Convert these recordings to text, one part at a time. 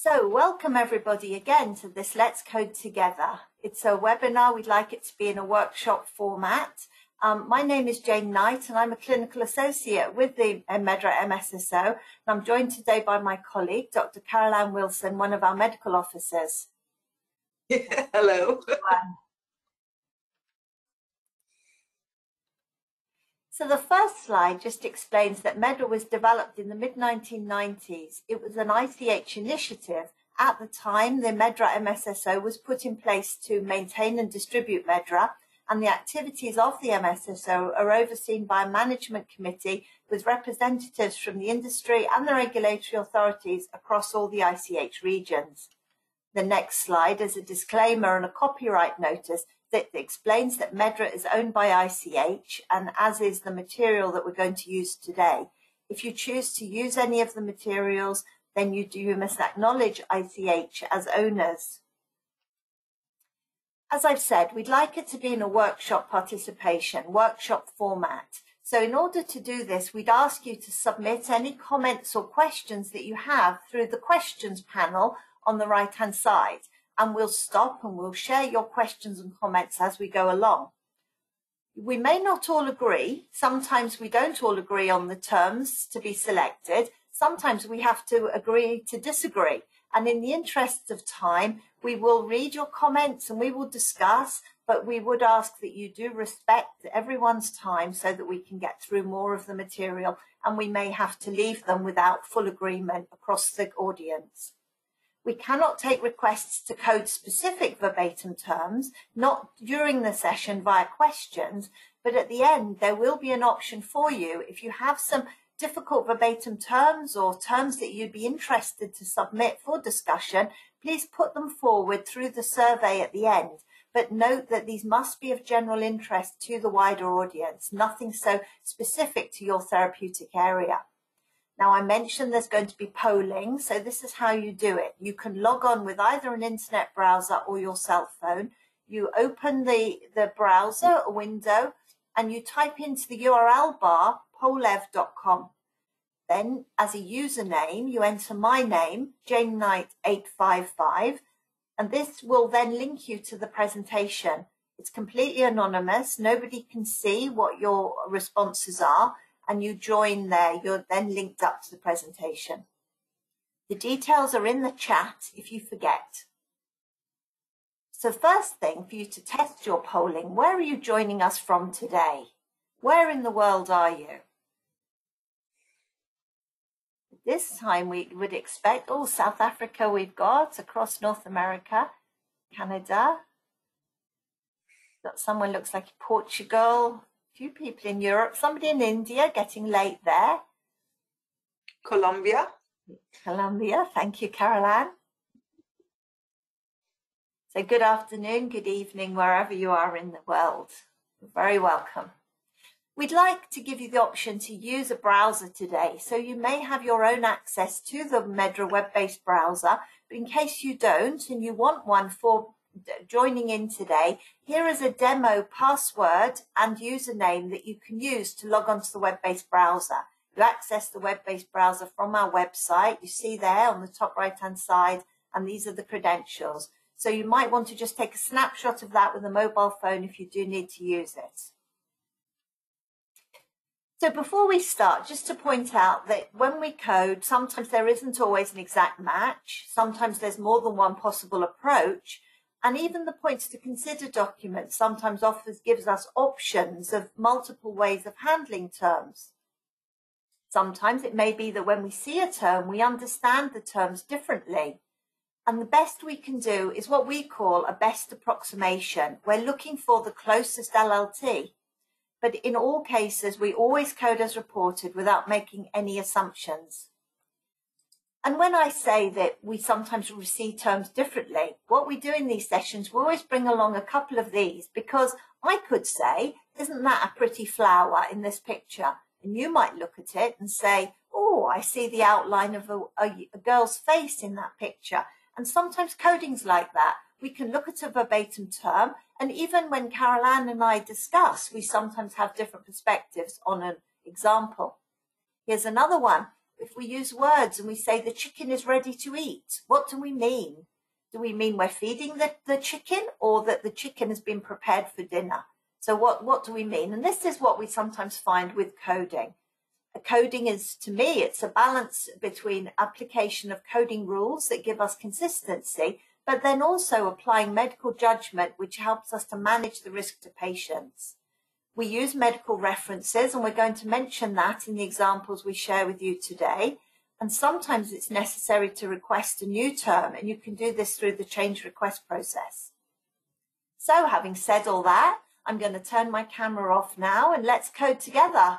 So welcome everybody again to this Let's Code Together. It's a webinar. We'd like it to be in a workshop format. My name is Jane Knight and I'm a clinical associate with the Medra MSSO. And I'm joined today by my colleague, Dr. Caroline Wilson, one of our medical officers. Hello. So the first slide just explains that Medra was developed in the mid-1990s. It was an ICH initiative. At the time, the Medra MSSO was put in place to maintain and distribute Medra, and the activities of the MSSO are overseen by a management committee with representatives from the industry and the regulatory authorities across all the ICH regions. The next slide is a disclaimer and a copyright notice that explains that Medra is owned by ICH, and as is the material that we're going to use today. If you choose to use any of the materials, then you must acknowledge ICH as owners. As I've said, we'd like it to be in a workshop participation, workshop format. So in order to do this, we'd ask you to submit any comments or questions that you have through the questions panel on the right-hand side. And we'll stop and we'll share your questions and comments as we go along. We may not all agree. Sometimes we don't all agree on the terms to be selected. Sometimes we have to agree to disagree. And in the interest of time, we will read your comments and we will discuss, but we would ask that you do respect everyone's time so that we can get through more of the material, and we may have to leave them without full agreement across the audience. We cannot take requests to code specific verbatim terms, not during the session via questions, but at the end there will be an option for you. If you have some difficult verbatim terms or terms that you'd be interested to submit for discussion, please put them forward through the survey at the end. But note that these must be of general interest to the wider audience, nothing so specific to your therapeutic area. Now, I mentioned there's going to be polling, so this is how you do it. You can log on with either an internet browser or your cell phone. You open the browser, a window, and you type into the URL bar pollev.com. Then, as a username, you enter my name, Jane Knight 855, and this will then link you to the presentation. It's completely anonymous. Nobody can see what your responses are. And you join there, you're then linked up to the presentation. The details are in the chat if you forget. So first thing, for you to test your polling, where are you joining us from today? Where in the world are you? This time we would expect, South Africa we've got, across North America, Canada. Got someone looks like Portugal. Few people in Europe, somebody in India, getting late there. Colombia. Colombia, thank you, Caroline. So good afternoon, good evening, wherever you are in the world. You're very welcome. We'd like to give you the option to use a browser today, so you may have your own access to the Medra web-based browser, but in case you don't and you want one for joining in today, here is a demo password and username that you can use to log on to the web-based browser. You access the web-based browser from our website. You see there on the top right-hand side, and these are the credentials. So you might want to just take a snapshot of that with a mobile phone if you do need to use it. So before we start, just to point out that when we code, sometimes there isn't always an exact match. Sometimes there's more than one possible approach. And even the points to consider document sometimes gives us options of multiple ways of handling terms. Sometimes it may be that when we see a term, we understand the terms differently. And the best we can do is what we call a best approximation. We're looking for the closest LLT. But in all cases, we always code as reported without making any assumptions. And when I say that we sometimes receive terms differently, what we do in these sessions, we always bring along a couple of these, because I could say, isn't that a pretty flower in this picture? And you might look at it and say, oh, I see the outline of a girl's face in that picture. And sometimes coding's like that. We can look at a verbatim term, and even when Caroline and I discuss, we sometimes have different perspectives on an example. Here's another one. if we use words and we say the chicken is ready to eat, what do we mean? Do we mean we're feeding the chicken, or that the chicken has been prepared for dinner? So what do we mean? And this is what we sometimes find with coding. Coding is, to me, it's a balance between application of coding rules that give us consistency, but then also applying medical judgment, which helps us to manage the risk to patients. We use medical references, and we're going to mention that in the examples we share with you today. And sometimes it's necessary to request a new term, and you can do this through the change request process. So having said all that, I'm going to turn my camera off now and let's code together.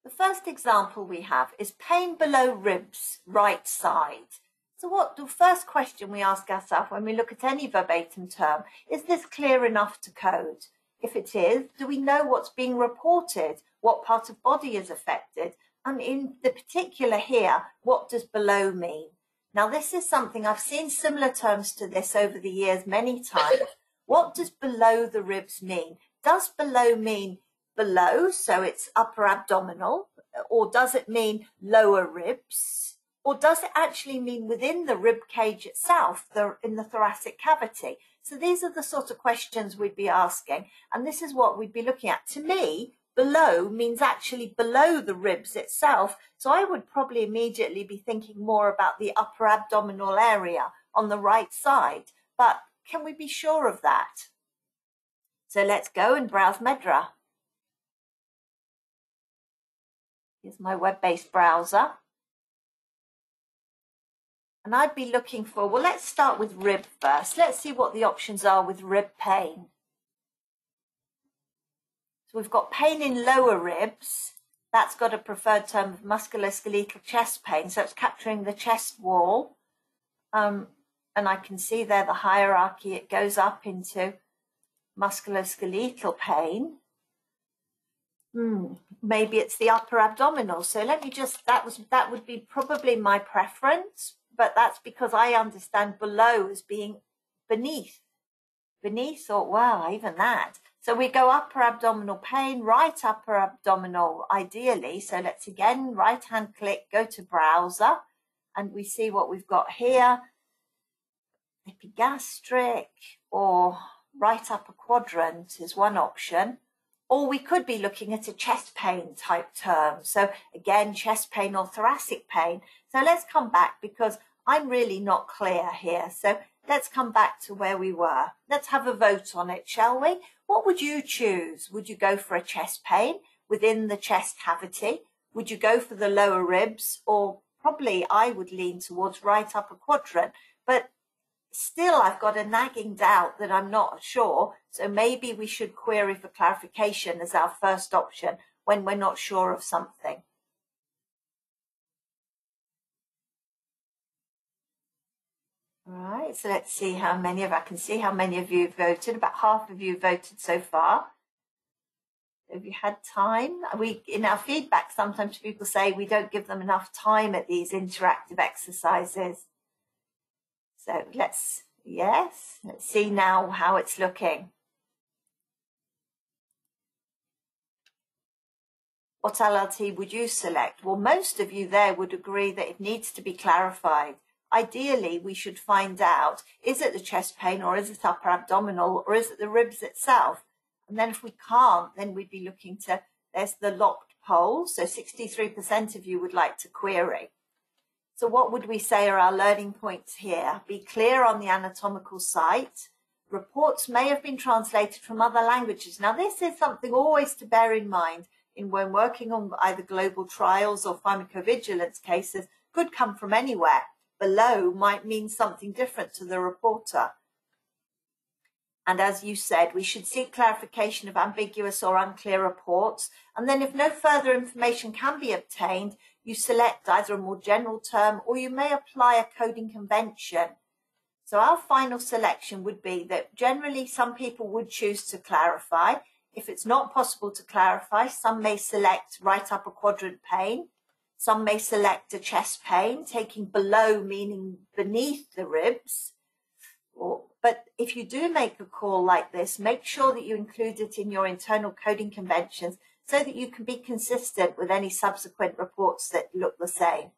The first example we have is pain below ribs, right side. So what the first question we ask ourselves when we look at any verbatim term, is this clear enough to code? If it is, do we know what's being reported? What part of body is affected? And in the particular here, what does below mean? Now this is something I've seen similar terms to this over the years many times. What does below the ribs mean? Does below mean below, so it's upper abdominal, or does it mean lower ribs, or does it actually mean within the rib cage itself, in the thoracic cavity? So these are the sort of questions we'd be asking, and this is what we'd be looking at. To me, below means actually below the ribs itself, so I would probably immediately be thinking more about the upper abdominal area on the right side, but can we be sure of that? So let's go and browse Medra. Here's my web-based browser. And I'd be looking for, well, let's start with rib first. Let's see what the options are with rib pain. So we've got pain in lower ribs. That's got a preferred term of musculoskeletal chest pain. So it's capturing the chest wall. And I can see there the hierarchy. It goes up into musculoskeletal pain. Maybe it's the upper abdominal. So let me just, that would be probably my preference, but that's because I understand below as being beneath. Beneath, or wow, even that. So we go upper abdominal pain, right upper abdominal ideally. So let's again, right hand click, go to browser, and we see what we've got here. Epigastric or right upper quadrant is one option. Or we could be looking at a chest pain type term. So again, chest pain or thoracic pain. So let's come back because I'm really not clear here. So let's come back to where we were. Let's have a vote on it, shall we? What would you choose? Would you go for a chest pain within the chest cavity? Would you go for the lower ribs? Or probably I would lean towards right upper quadrant. But still, I've got a nagging doubt that I'm not sure, so maybe we should query for clarification as our first option when we're not sure of something. All right, so let's see how many of, I can see how many of you voted. About half of you voted so far. Have you had time? In our feedback, sometimes people say we don't give them enough time at these interactive exercises. So let's see now how it's looking. What LLT would you select? Well, most of you there would agree that it needs to be clarified. Ideally, we should find out, is it the chest pain or is it upper abdominal or is it the ribs itself? And then if we can't, then we'd be looking to, there's the locked poll. So 63% of you would like to query. So what would we say are our learning points here? Be clear on the anatomical site. Reports may have been translated from other languages. Now, this is something always to bear in mind when working on either global trials or pharmacovigilance cases. Could come from anywhere. Below might mean something different to the reporter. And as you said, we should seek clarification of ambiguous or unclear reports. And then if no further information can be obtained, you select either a more general term or you may apply a coding convention. So our final selection would be that generally some people would choose to clarify. If it's not possible to clarify, some may select right upper quadrant pain. Some may select a chest pain, taking below meaning beneath the ribs. But if you do make a call like this, make sure that you include it in your internal coding conventions so that you can be consistent with any subsequent reports that look the same.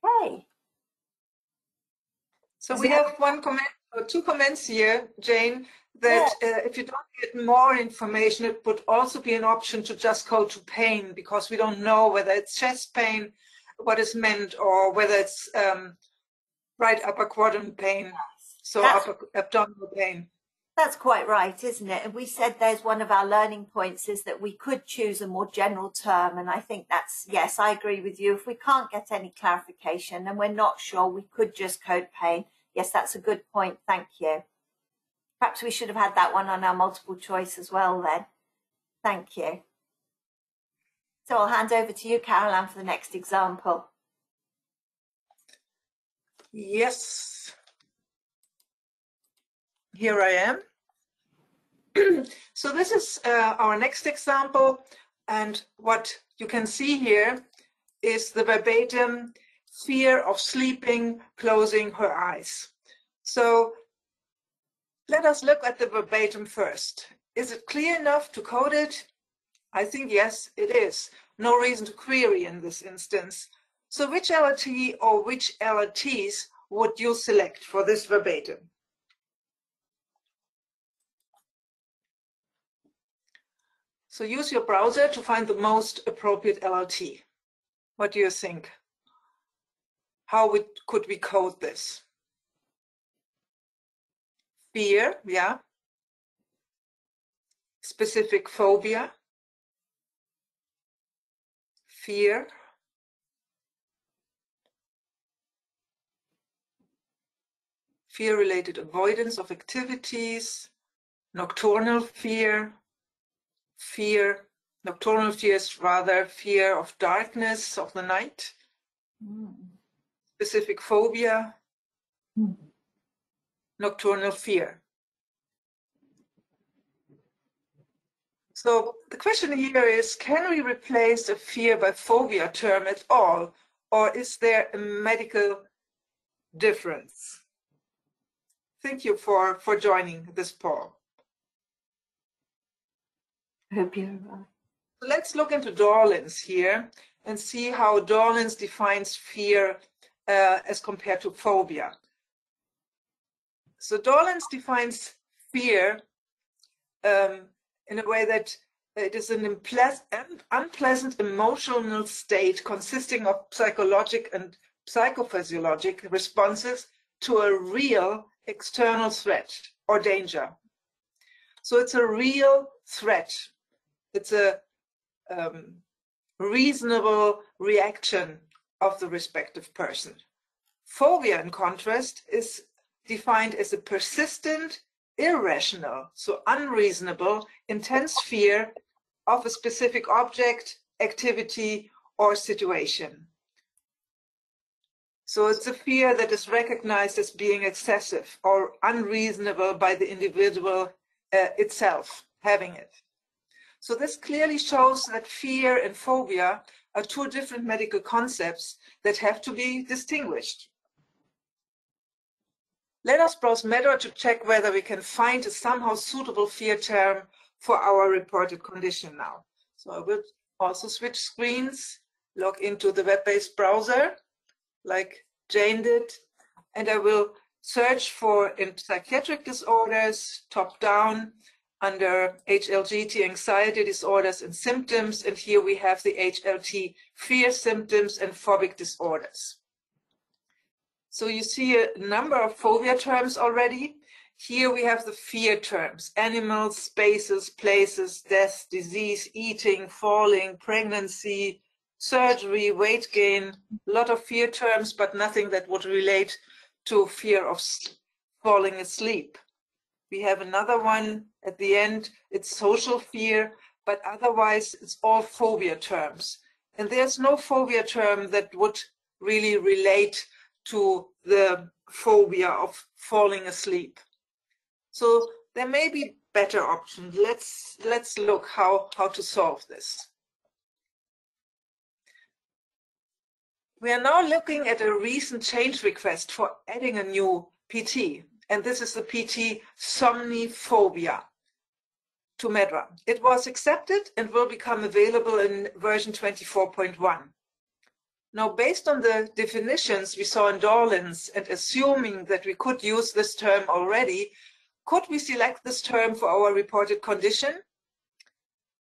Okay. So we have one comment or two comments here, Jane, that if you don't get more information, it would also be an option to just go to pain, because we don't know whether it's chest pain, what is meant, or whether it's right upper quadrant pain, so upper abdominal pain. That's quite right, isn't it? And we said there's one of our learning points is that we could choose a more general term. And I think that's, yes, I agree with you. If we can't get any clarification and we're not sure, we could just code pain. Yes, that's a good point. Thank you. Perhaps we should have had that one on our multiple choice as well then. Thank you. So I'll hand over to you, Caroline, for the next example. Yes. Here I am. So this is our next example, and what you can see here is the verbatim fear of sleeping, closing her eyes. So let us look at the verbatim first. Is it clear enough to code it? I think yes, it is. No reason to query in this instance. So which LRT or which LRTs would you select for this verbatim? So use your browser to find the most appropriate LRT. What do you think? How could we code this? Fear, yeah. Specific phobia. Fear. Fear-related avoidance of activities. Nocturnal fear. Fear. Nocturnal fear is rather fear of darkness of the night. Specific phobia. Nocturnal fear. So the question here is, can we replace a fear by phobia term at all, or is there a medical difference? Thank you for joining this poll. Hope you're right. Let's look into Dorlins here and see how Dorlins defines fear as compared to phobia. So Dorlins defines fear in a way that it is an unpleasant emotional state consisting of psychologic and psychophysiologic responses to a real external threat or danger. So it's a real threat. It's a reasonable reaction of the respective person. Phobia, in contrast, is defined as a persistent, irrational, so unreasonable, intense fear of a specific object, activity, or situation. So it's a fear that is recognized as being excessive or unreasonable by the individual itself having it. So this clearly shows that fear and phobia are two different medical concepts that have to be distinguished. Let us browse Meta to check whether we can find a somehow suitable fear term for our reported condition now. So I will also switch screens, log into the web-based browser like Jane did, and I will search for in psychiatric disorders, top down, under HLGT anxiety disorders and symptoms, and here we have the HLT fear symptoms and phobic disorders. So you see a number of phobia terms already. Here we have the fear terms: animals, spaces, places, death, disease, eating, falling, pregnancy, surgery, weight gain. A lot of fear terms, but nothing that would relate to fear of falling asleep. We have another one at the end, it's social fear, but otherwise it's all phobia terms. And there's no phobia term that would really relate to the phobia of falling asleep. So there may be better options. Let's look how to solve this. We are now looking at a recent change request for adding a new PT, and this is the PT somniphobia to MEDRA. It was accepted and will become available in version 24.1. Now, based on the definitions we saw in Dorland's and assuming that we could use this term already, could we select this term for our reported condition?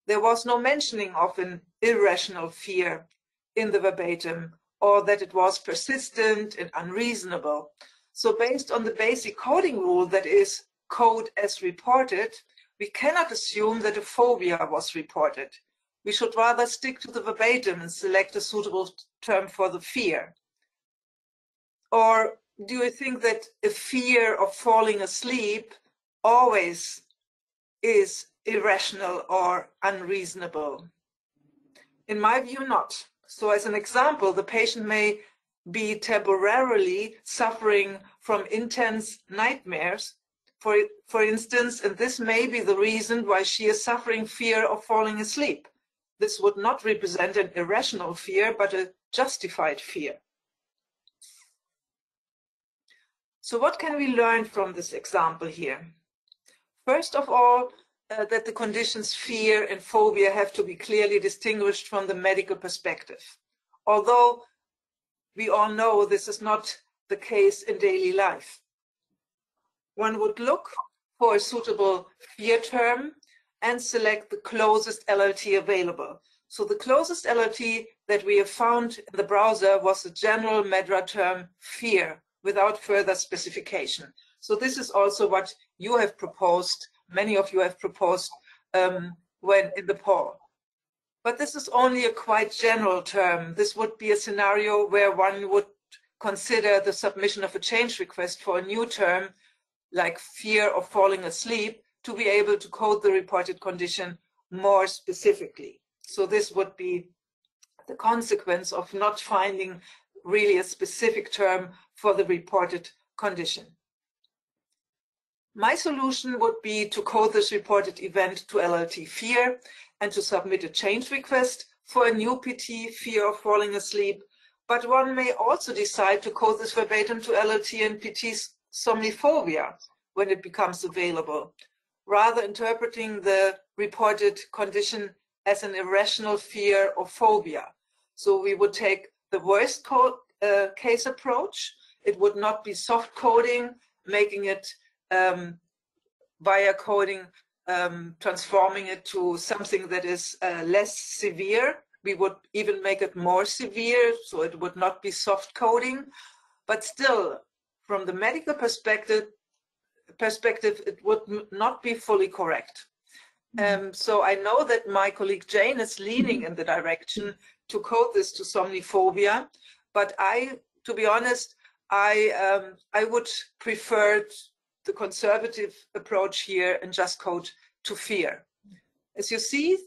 There was no mentioning of an irrational fear in the verbatim, or that it was persistent and unreasonable. So based on the basic coding rule that is code as reported, we cannot assume that a phobia was reported. We should rather stick to the verbatim and select a suitable term for the fear. Or do you think that a fear of falling asleep always is irrational or unreasonable? In my view, not. So as an example, the patient may be temporarily suffering from intense nightmares, for instance, and this may be the reason why she is suffering fear of falling asleep. This would not represent an irrational fear, but a justified fear. So what can we learn from this example here? First of all, that the conditions fear and phobia have to be clearly distinguished from the medical perspective. Although we all know this is not the case in daily life. One would look for a suitable fear term and select the closest LLT available. So the closest LLT that we have found in the browser was the general MEDRA term fear without further specification. So this is also what you have proposed, many of you have proposed when in the poll. But this is only a quite general term. This would be a scenario where one would consider the submission of a change request for a new term like fear of falling asleep to be able to code the reported condition more specifically. So this would be the consequence of not finding really a specific term for the reported condition. My solution would be to code this reported event to LLT fear and to submit a change request for a new PT fear of falling asleep. But one may also decide to code this verbatim to LLT and PT somniphobia when it becomes available, rather interpreting the reported condition as an irrational fear or phobia. So we would take the worst case approach. It would not be soft coding, making it via coding, transforming it to something that is less severe. We would even make it more severe, so it would not be soft coding. But still, from the medical perspective, it would not be fully correct. So I know that my colleague Jane is leaning in the direction to code this to somniphobia, but to be honest, I would prefer the conservative approach here and just code to fear. As you see,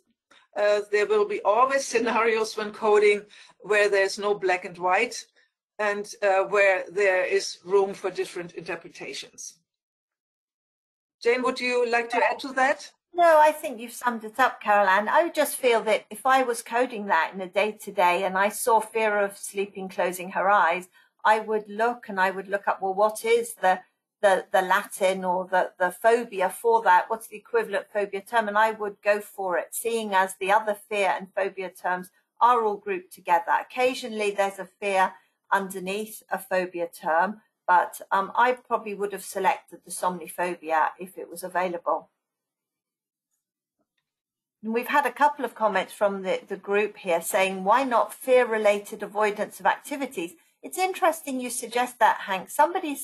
there will be always scenarios when coding where there's no black and white and where there is room for different interpretations. Jane, would you like to add to that? No, I think you've summed it up, Caroline. I would just feel that if I was coding that in a day-to-day and I saw fear of sleeping closing her eyes, I would look up, well, what is the Latin or the phobia for that? What's the equivalent phobia term? And I would go for it, seeing as the other fear and phobia terms are all grouped together. Occasionally there's a fear underneath a phobia term, but I probably would have selected the somniphobia if it was available. And we've had a couple of comments from the group here saying, why not fear-related avoidance of activities? It's interesting you suggest that, Hank.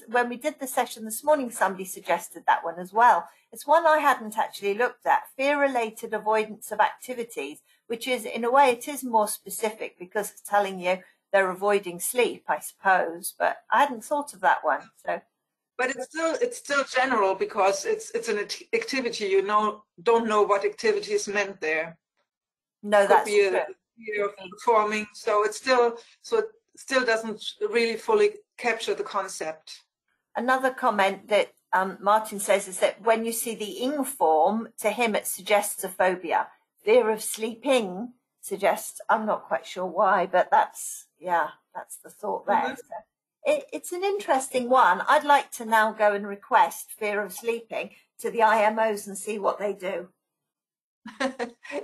When we did the session this morning, somebody suggested that one as well. It's one I hadn't actually looked at, fear-related avoidance of activities, which is, in a way, it is more specific because it's telling you they're avoiding sleep, I suppose. But I hadn't thought of that one. So. But it's still general because it's an activity. You don't know what activity is meant there. No, that's true. Could be a fear of performing. So it still doesn't really fully capture the concept. Another comment that Martin says is that when you see the ing form, to him it suggests a phobia. Fear of sleeping suggests, I'm not quite sure why, but that's the thought there. Mm-hmm. So. It's an interesting one. I'd like to now go and request fear of sleeping to the IMOs and see what they do.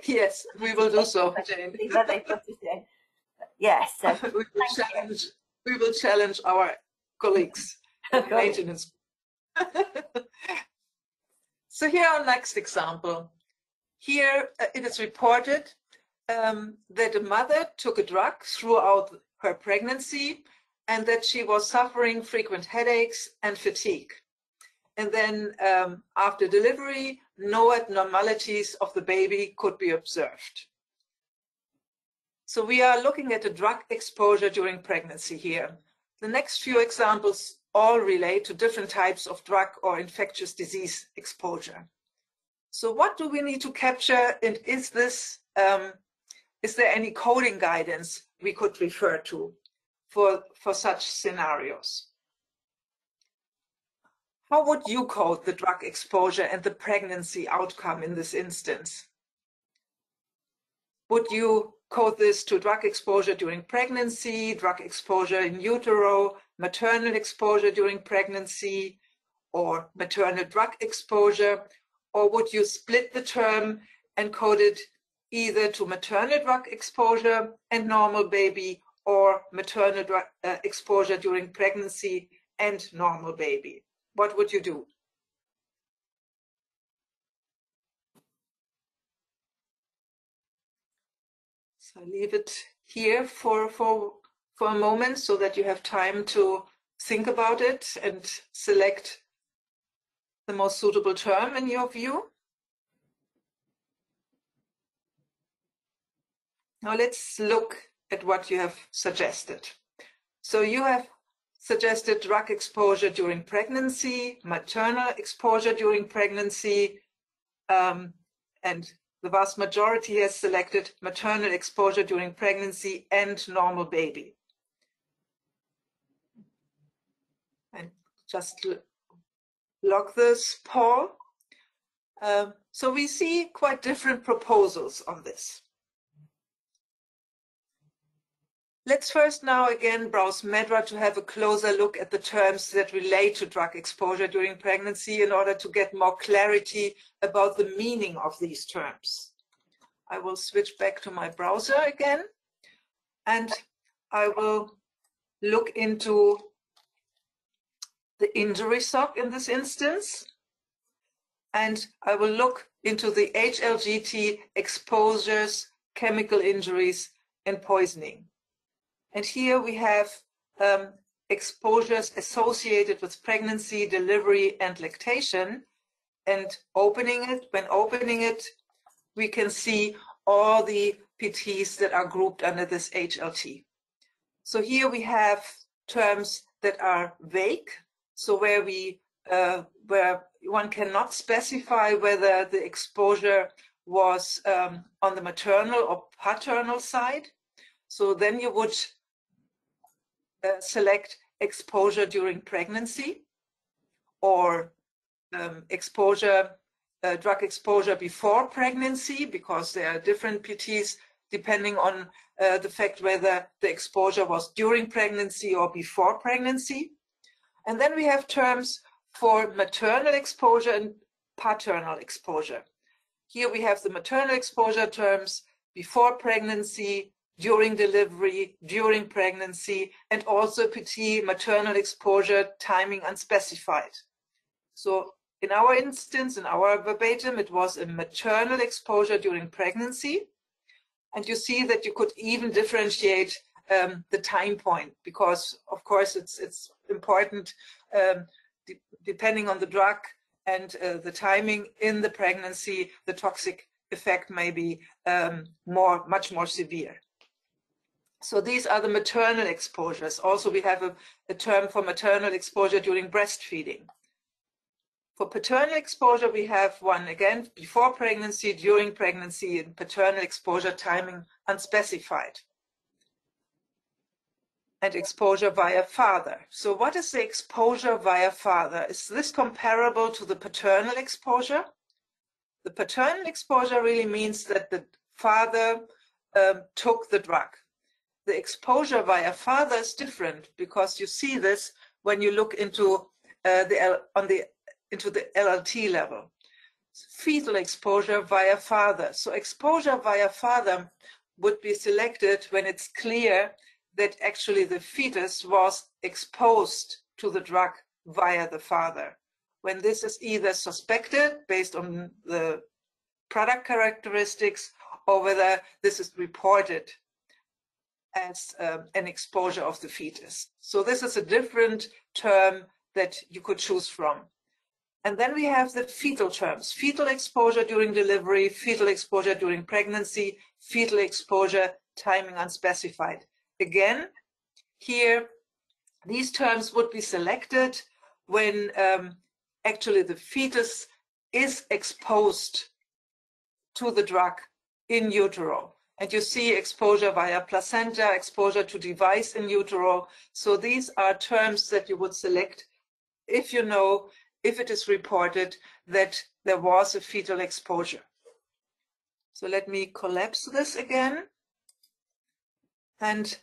Yes, we will do so, Jane. See where they put it in. Yes. So we will challenge our colleagues in maintenance. So here our next example. Here it is reported that a mother took a drug throughout her pregnancy and that she was suffering frequent headaches and fatigue. And then after delivery, no abnormalities of the baby could be observed. So we are looking at a drug exposure during pregnancy here. The next few examples all relate to different types of drug or infectious disease exposure. So what do we need to capture, and is there any coding guidance we could refer to for such scenarios? How would you code the drug exposure and the pregnancy outcome in this instance? Would you code this to drug exposure during pregnancy, drug exposure in utero, maternal exposure during pregnancy, or maternal drug exposure? Or would you split the term and code it either to maternal drug exposure and normal baby, or maternal drug exposure during pregnancy and normal baby? What would you do? So I leave it here for a moment so that you have time to think about it and select the most suitable term in your view. Now let's look at what you have suggested. So you have suggested drug exposure during pregnancy, maternal exposure during pregnancy, and the vast majority has selected maternal exposure during pregnancy and normal baby. And just log this, Paul. So we see quite different proposals on this. Let's first now again browse Medra to have a closer look at the terms that relate to drug exposure during pregnancy in order to get more clarity about the meaning of these terms. I will switch back to my browser again, and I will look into the injury SOC in this instance, and I will look into the HLGT exposures, chemical injuries, and poisoning. And here we have exposures associated with pregnancy, delivery, and lactation. And when opening it, we can see all the PTs that are grouped under this HLT. So here we have terms that are vague, so where one cannot specify whether the exposure was on the maternal or paternal side. So then you would select exposure during pregnancy, or drug exposure before pregnancy, because there are different PTs depending on the fact whether the exposure was during pregnancy or before pregnancy. And then we have terms for maternal exposure and paternal exposure. Here we have the maternal exposure terms before pregnancy, during delivery, during pregnancy, and also PT maternal exposure timing unspecified. So in our instance, in our verbatim, it was a maternal exposure during pregnancy. And you see that you could even differentiate the time point, because of course it's important depending on the drug and the timing in the pregnancy, the toxic effect may be much more severe. So these are the maternal exposures. Also, we have a term for maternal exposure during breastfeeding. For paternal exposure, we have one again before pregnancy, during pregnancy, and paternal exposure timing unspecified. And exposure via father. So what is the exposure via father? Is this comparable to the paternal exposure? The paternal exposure really means that the father took the drug. the exposure via father is different, because you see this when you look into into the LLT level. Fetal exposure via father. So exposure via father would be selected when it's clear that actually the fetus was exposed to the drug via the father. When this is either suspected based on the product characteristics, or whether this is reported as an exposure of the fetus. So this is a different term that you could choose from. And then we have the fetal terms: fetal exposure during delivery, fetal exposure during pregnancy, fetal exposure timing unspecified. Again, here, these terms would be selected when actually the fetus is exposed to the drug in utero. And you see exposure via placenta, exposure to device in utero. So these are terms that you would select if you know, if it is reported that there was a fetal exposure. So let me collapse this again and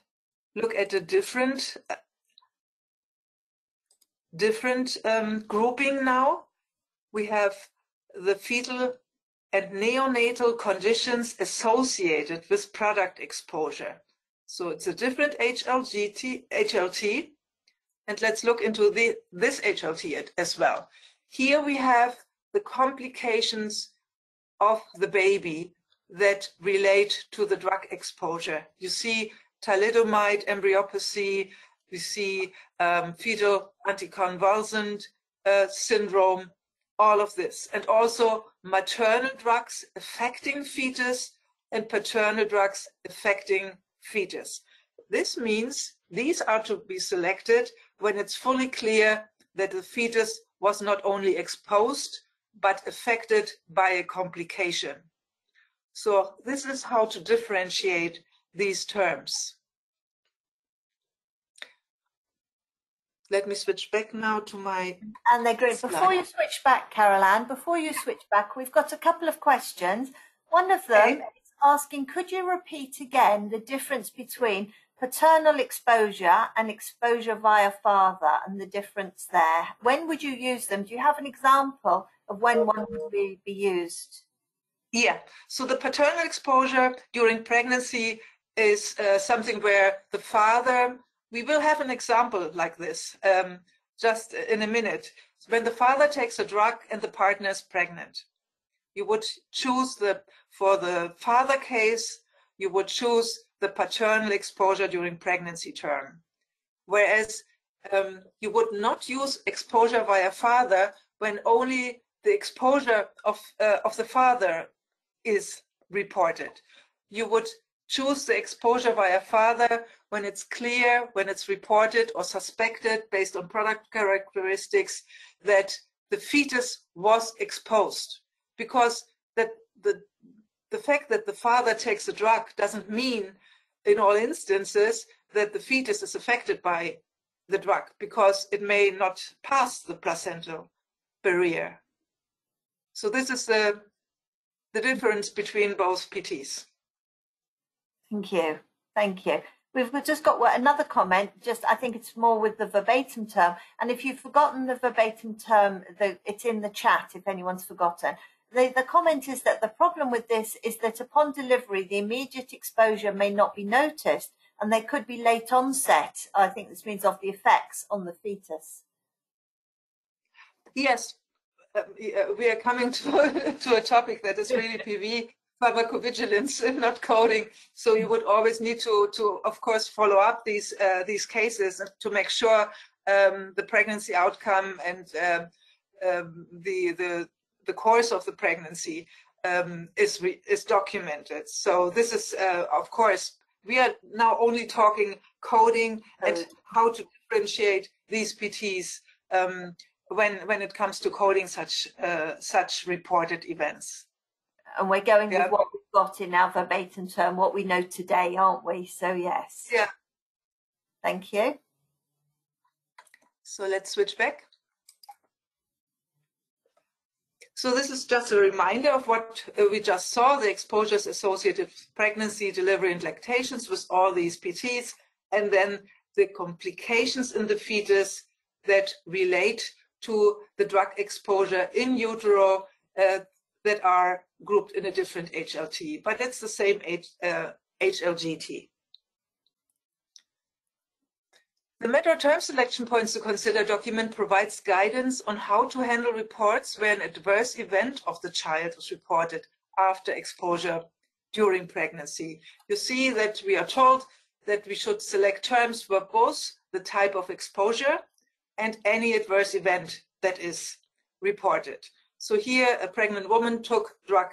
look at a different grouping now. We have the fetal and neonatal conditions associated with product exposure. So it's a different HLT, and let's look into this HLT as well. Here we have the complications of the baby that relate to the drug exposure. You see thalidomide embryopathy, you see fetal anticonvulsant syndrome, all of this, and also maternal drugs affecting fetus and paternal drugs affecting fetus. This means these are to be selected when it's fully clear that the fetus was not only exposed, but affected by a complication. So this is how to differentiate these terms. Let me switch back now to my And they're great. Before you switch back, Carol-Anne, we've got a couple of questions. One of them is asking, could you repeat again the difference between paternal exposure and exposure via father and the difference there? When would you use them? Do you have an example of when one would be used? Yeah, so the paternal exposure during pregnancy is something where the father, we will have an example like this just in a minute. When the father takes a drug and the partner is pregnant, you would choose for the father case, you would choose the paternal exposure during pregnancy term. Whereas you would not use exposure via father when only the exposure of the father is reported. You would choose the exposure via father when it's clear, when it's reported or suspected based on product characteristics that the fetus was exposed. Because the fact that the father takes a drug doesn't mean in all instances that the fetus is affected by the drug, because it may not pass the placental barrier. So this is the difference between both PTs. Thank you. Thank you. We've just got another comment, I think it's more with the verbatim term. And if you've forgotten the verbatim term, it's in the chat if anyone's forgotten. The comment is that the problem with this is that upon delivery, the immediate exposure may not be noticed and they could be late onset. I think this means of the effects on the fetus. Yes. We are coming to a topic that is really PV, pharmacovigilance, and not coding. So you would always need to of course, follow up these cases to make sure the pregnancy outcome and the course of the pregnancy is documented. So this is, of course, we are now only talking coding and how to differentiate these PTs when it comes to coding such reported events. And we're going with what we've got in our verbatim term, what we know today, aren't we? So yes. Yeah. Thank you. So let's switch back. So this is just a reminder of what we just saw, the exposures associated with pregnancy, delivery, and lactations with all these PTs, and then the complications in the fetus that relate to the drug exposure in utero that are grouped in a different HLT, but it's the same HLGT. The meta term selection points to consider document provides guidance on how to handle reports where an adverse event of the child is reported after exposure during pregnancy. You see that we are told that we should select terms for both the type of exposure and any adverse event that is reported. So here a pregnant woman took drug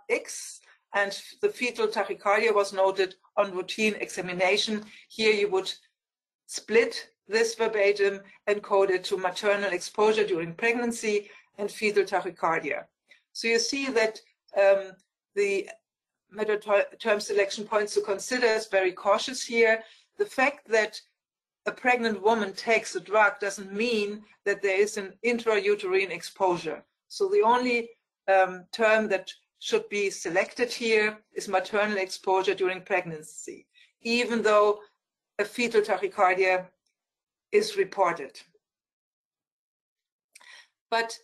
X and the fetal tachycardia was noted on routine examination. Here you would split this verbatim and code it to maternal exposure during pregnancy and fetal tachycardia. So you see that the meta term selection points to consider is very cautious here. The fact that a pregnant woman takes a drug doesn't mean that there is an intrauterine exposure. So the only term that should be selected here is maternal exposure during pregnancy, even though a fetal tachycardia is reported. But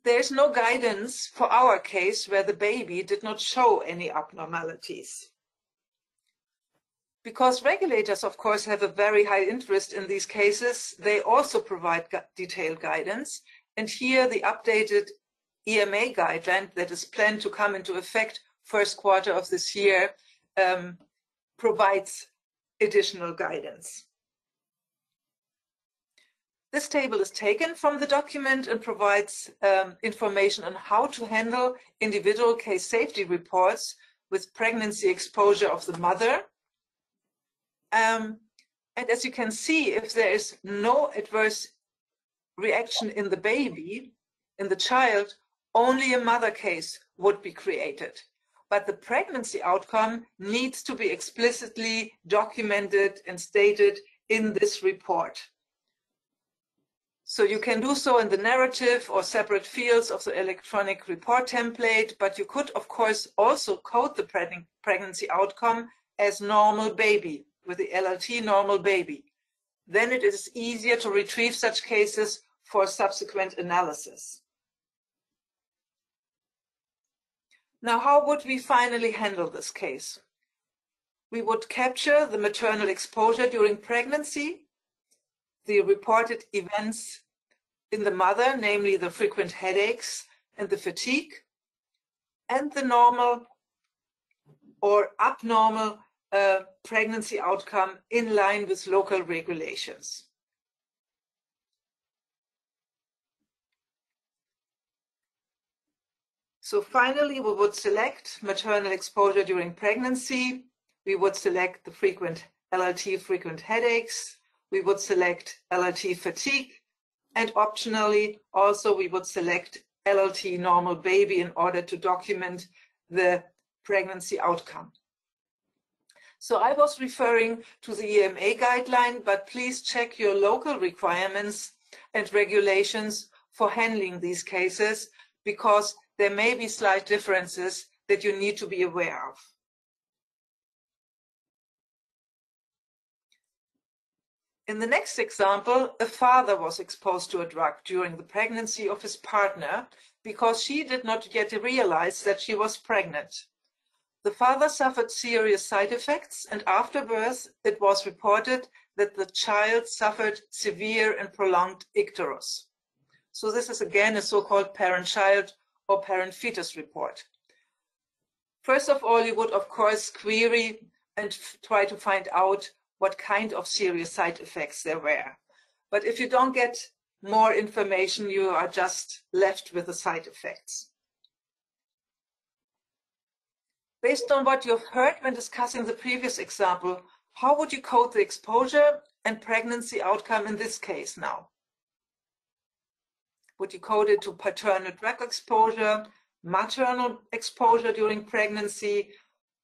there's no guidance for our case where the baby did not show any abnormalities. Because regulators, of course, have a very high interest in these cases, they also provide detailed guidance. And here the updated EMA guideline that is planned to come into effect first quarter of this year provides additional guidance. This table is taken from the document and provides information on how to handle individual case safety reports with pregnancy exposure of the mother. And as you can see, if there is no adverse reaction in the baby, in the child, only a mother case would be created. But the pregnancy outcome needs to be explicitly documented and stated in this report. So you can do so in the narrative or separate fields of the electronic report template, but you could, of course, also code the pregnancy outcome as normal baby, with the LLT normal baby. Then it is easier to retrieve such cases for subsequent analysis. Now, how would we finally handle this case? We would capture the maternal exposure during pregnancy, the reported events in the mother, namely the frequent headaches and the fatigue, and the normal or abnormal pregnancy outcome in line with local regulations. So finally, we would select maternal exposure during pregnancy. We would select the frequent LLT frequent headaches. We would select LLT fatigue. And optionally, also, we would select LLT normal baby in order to document the pregnancy outcome. So I was referring to the EMA guideline, but please check your local requirements and regulations for handling these cases, because there may be slight differences that you need to be aware of. In the next example, a father was exposed to a drug during the pregnancy of his partner because she did not yet realize that she was pregnant. The father suffered serious side effects, and after birth, it was reported that the child suffered severe and prolonged icterus. So this is again a so-called parent-child or parent-fetus report. First of all, you would, of course, query and try to find out what kind of serious side effects there were. But if you don't get more information, you are just left with the side effects. Based on what you've heard when discussing the previous example, how would you code the exposure and pregnancy outcome in this case now? Would you code it to paternal drug exposure, maternal exposure during pregnancy,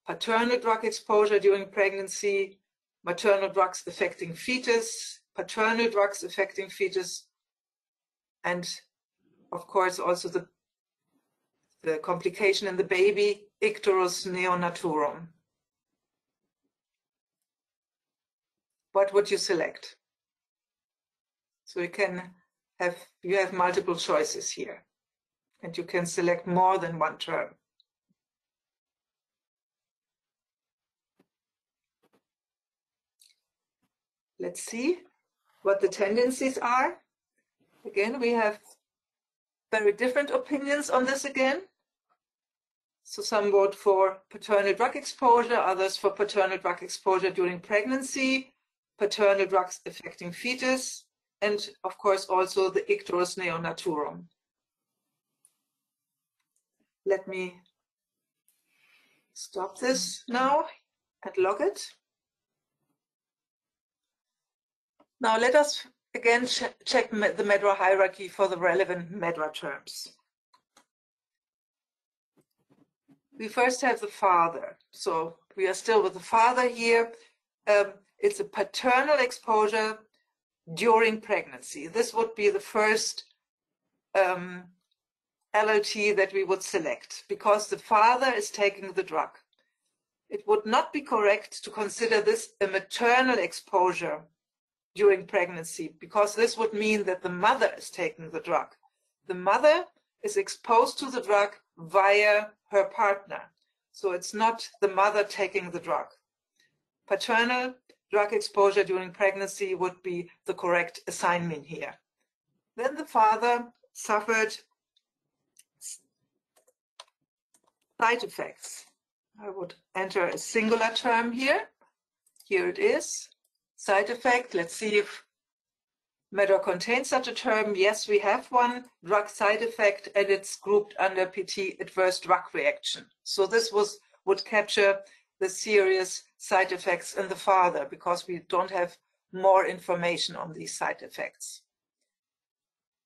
paternal drug exposure during pregnancy, maternal drugs affecting fetus, paternal drugs affecting fetus, and of course also the the complication in the baby, icterus neonaturum. What would you select? So you have multiple choices here, and you can select more than one term. Let's see what the tendencies are. Again, we have very different opinions on this again. So some vote for paternal drug exposure, others for paternal drug exposure during pregnancy, paternal drugs affecting fetus, and of course also the icterus neonaturum. Let me stop this now and log it. Now let us again check the MEDRA hierarchy for the relevant MEDRA terms. We first have the father. So we are still with the father here. It's a paternal exposure during pregnancy. This would be the first LLT that we would select because the father is taking the drug. It would not be correct to consider this a maternal exposure during pregnancy because this would mean that the mother is taking the drug. The mother is exposed to the drug via her partner. So it's not the mother taking the drug. Paternal drug exposure during pregnancy would be the correct assignment here. Then the father suffered side effects. I would enter a singular term here. Here it is. Side effect. Let's see if MEDRA contains such a term. Yes, we have one, drug side effect, and it's grouped under PT, adverse drug reaction. So this would capture the serious side effects in the father because we don't have more information on these side effects.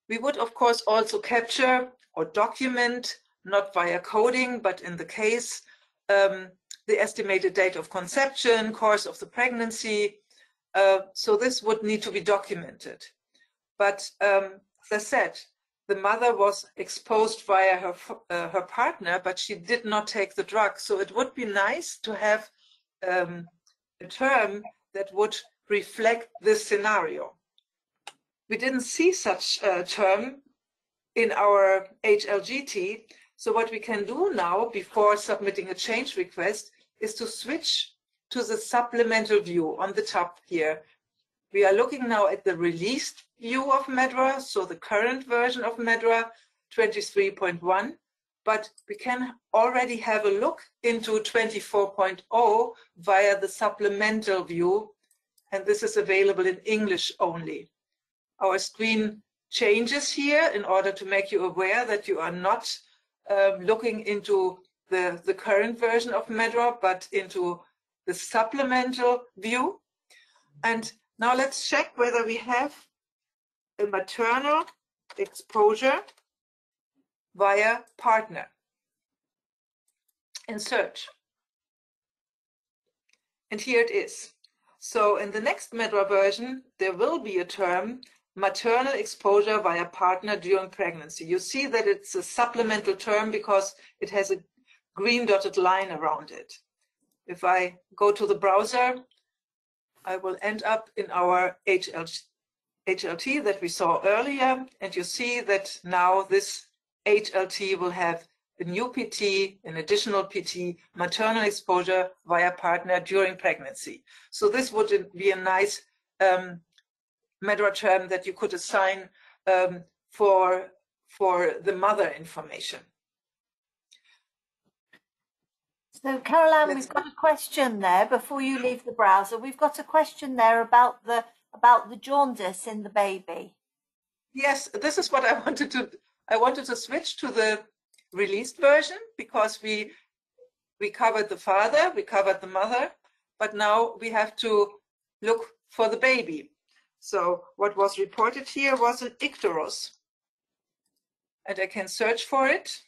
We would, of course, also capture or document, not via coding, but in the case, the estimated date of conception, course of the pregnancy. So this would need to be documented. But as I said, the mother was exposed via her partner, but she did not take the drug. So it would be nice to have a term that would reflect this scenario. We didn't see such a term in our HLGT. So what we can do now before submitting a change request is to switch to the supplemental view on the top here. We are looking now at the released view of MEDRA, so the current version of MEDRA 23.1, but we can already have a look into 24.0 via the supplemental view, and this is available in English only. Our screen changes here in order to make you aware that you are not looking into the current version of MEDRA, but into the supplemental view. And now let's check whether we have a maternal exposure via partner. In search. And here it is. So in the next MEDRA version, there will be a term, maternal exposure via partner during pregnancy. You see that it's a supplemental term because it has a green dotted line around it. If I go to the browser, I will end up in our HLT that we saw earlier, and you see that now this HLT will have a new PT, an additional PT, maternal exposure via partner during pregnancy. So this would be a nice MEDRA term that you could assign for the mother information. So Caroline, we've got a question there before you leave the browser. We've got a question there about the jaundice in the baby. Yes, this is what I wanted to. I wanted to switch to the released version because we covered the father, we covered the mother, but now we have to look for the baby. So what was reported here was an icterus, and I can search for it.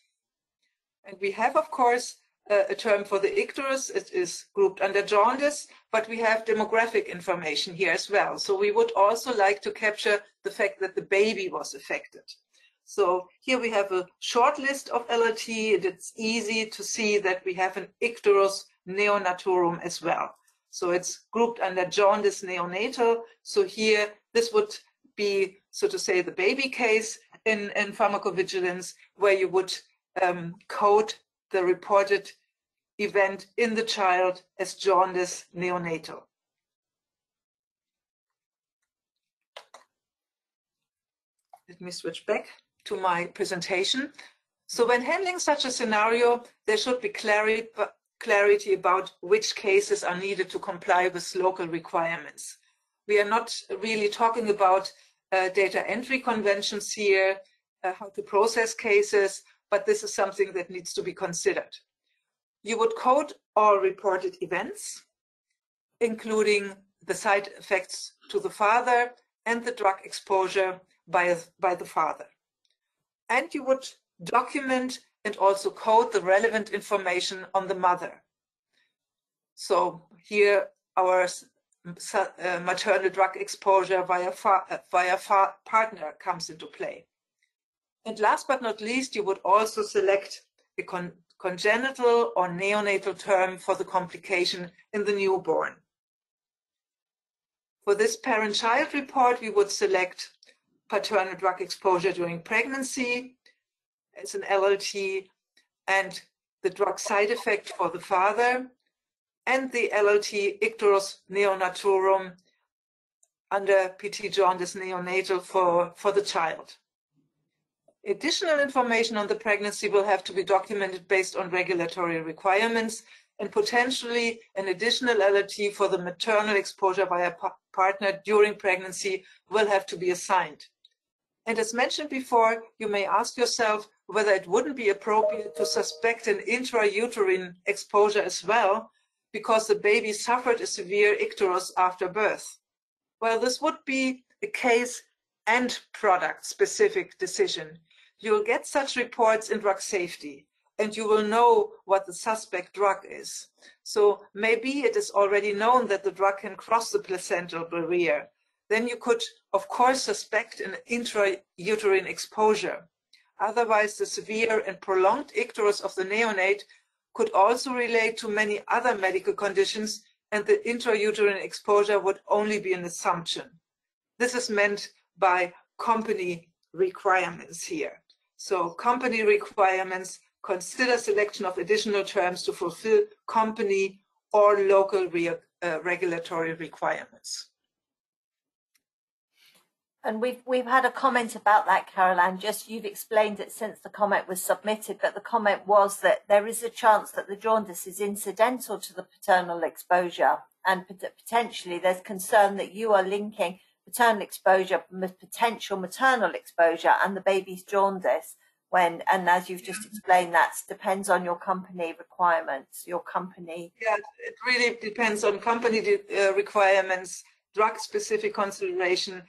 And we have, of course, a term for the icterus. It is grouped under jaundice, but we have demographic information here as well. So we would also like to capture the fact that the baby was affected. So here we have a short list of LLT, and it's easy to see that we have an icterus neonatorum as well. So it's grouped under jaundice neonatal. So here, this would be, so to say, the baby case in pharmacovigilance, where you would code the reported event in the child as jaundice neonatal. Let me switch back to my presentation. So when handling such a scenario, there should be clarity about which cases are needed to comply with local requirements. We are not really talking about data entry conventions here, how to process cases, but this is something that needs to be considered. You would code all reported events, including the side effects to the father and the drug exposure by the father. And you would document and also code the relevant information on the mother. So here our maternal drug exposure via partner comes into play. And last but not least, you would also select a congenital or neonatal term for the complication in the newborn. For this parent-child report, we would select paternal drug exposure during pregnancy as an LLT, and the drug side effect for the father, and the LLT icterus neonatorum under PT jaundice neonatal for the child. Additional information on the pregnancy will have to be documented based on regulatory requirements, and potentially an additional LLT for the maternal exposure by a partner during pregnancy will have to be assigned. And as mentioned before, you may ask yourself whether it wouldn't be appropriate to suspect an intrauterine exposure as well, because the baby suffered a severe icterus after birth. Well, this would be a case and product-specific decision. You'll get such reports in drug safety, and you will know what the suspect drug is. So maybe it is already known that the drug can cross the placental barrier. Then you could, of course, suspect an intrauterine exposure. Otherwise, the severe and prolonged icterus of the neonate could also relate to many other medical conditions, and the intrauterine exposure would only be an assumption. This is meant by company requirements here. So company requirements consider selection of additional terms to fulfill company or local regulatory requirements. And we've had a comment about that, Caroline. Just you've explained it since the comment was submitted, but the comment was that there is a chance that the jaundice is incidental to the paternal exposure, and potentially there's concern that you are linking paternal exposure with potential maternal exposure and the baby's jaundice. And as you've just explained, that depends on your company requirements, your company. Yeah, it really depends on company requirements, drug-specific consideration,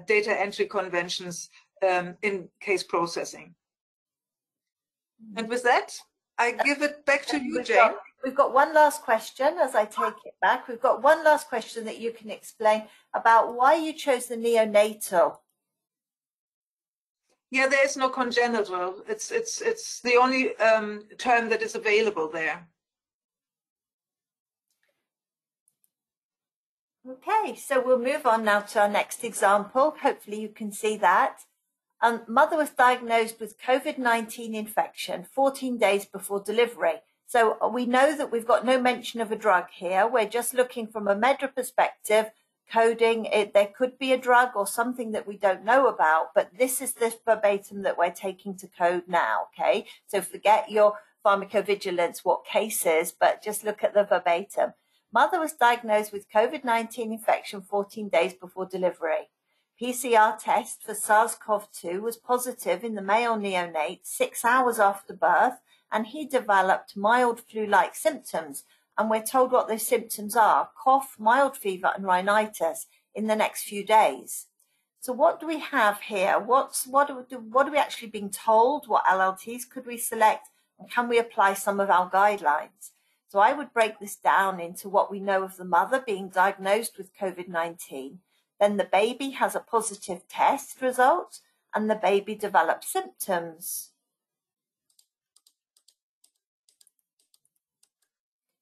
data entry conventions in case processing. And with that, I give it back to you, Jane. We've got one last question as I take it back. We've got one last question that you can explain about why you chose the neonatal. Yeah, there is no congenital. It's the only term that is available there. Okay, so we'll move on now to our next example. Hopefully you can see that. Mother was diagnosed with COVID-19 infection 14 days before delivery. So we know that we've got no mention of a drug here. We're just looking from a MEDRA perspective, coding it. There could be a drug or something that we don't know about, but this is the verbatim that we're taking to code now, okay? So forget your pharmacovigilance, what cases, but just look at the verbatim. Mother was diagnosed with COVID-19 infection 14 days before delivery. PCR test for SARS-CoV-2 was positive in the male neonate 6 hours after birth, and he developed mild flu-like symptoms. And we're told what those symptoms are: cough, mild fever, and rhinitis in the next few days. So what do we have here? What are we actually being told? What LLTs could we select? And can we apply some of our guidelines? So I would break this down into what we know of the mother being diagnosed with COVID-19. Then the baby has a positive test result, and the baby develops symptoms.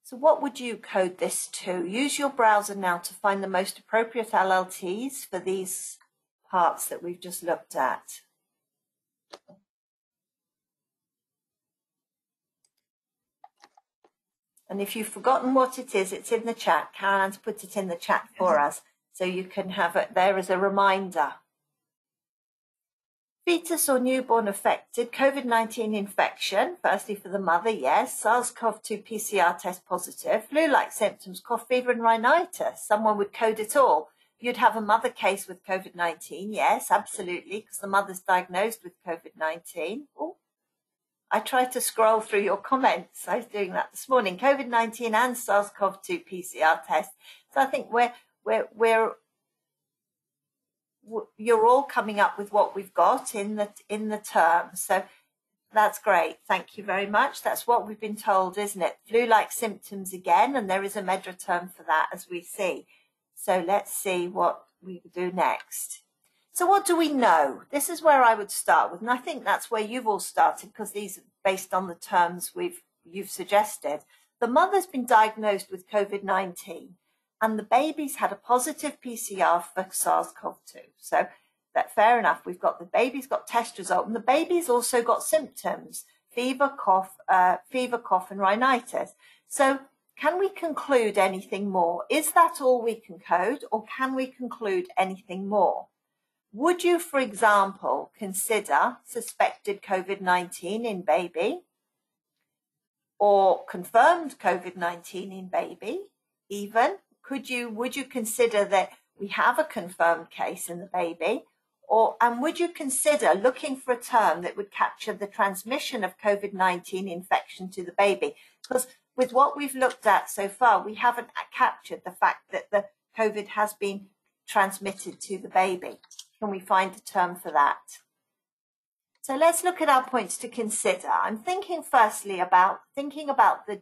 So what would you code this to? Use your browser now to find the most appropriate LLTs for these parts that we've just looked at. And if you've forgotten what it is, it's in the chat. Caroline's put it in the chat for us, so you can have it there as a reminder. Fetus or newborn affected, COVID-19 infection, firstly for the mother, yes. SARS-CoV-2 PCR test positive, flu-like symptoms, cough, fever and rhinitis. Someone would code it all. You'd have a mother case with COVID-19, yes, absolutely, because the mother's diagnosed with COVID-19. Oh, I tried to scroll through your comments. I was doing that this morning. COVID-19 and SARS-CoV-2 PCR test. So I think you're all coming up with what we've got in the term. So that's great. Thank you very much. That's what we've been told, isn't it? Flu-like symptoms again, and there is a MEDRA term for that, as we see. So let's see what we do next. So what do we know? This is where I would start with, and I think that's where you've all started, because these are based on the terms you've suggested. The mother's been diagnosed with COVID-19, and the baby's had a positive PCR for SARS-CoV-2. So that fair enough. We've got the baby's got test result, and the baby's also got symptoms: fever, cough, and rhinitis. So can we conclude anything more? Is that all we can code, or can we conclude anything more? Would you, for example, consider suspected COVID-19 in baby, or confirmed COVID-19 in baby? Even would you consider that we have a confirmed case in the baby, and would you consider looking for a term that would capture the transmission of COVID-19 infection to the baby? Because with what we've looked at so far, we haven't captured the fact that the COVID has been transmitted to the baby. Can we find a term for that? So let's look at our points to consider. I'm thinking firstly about the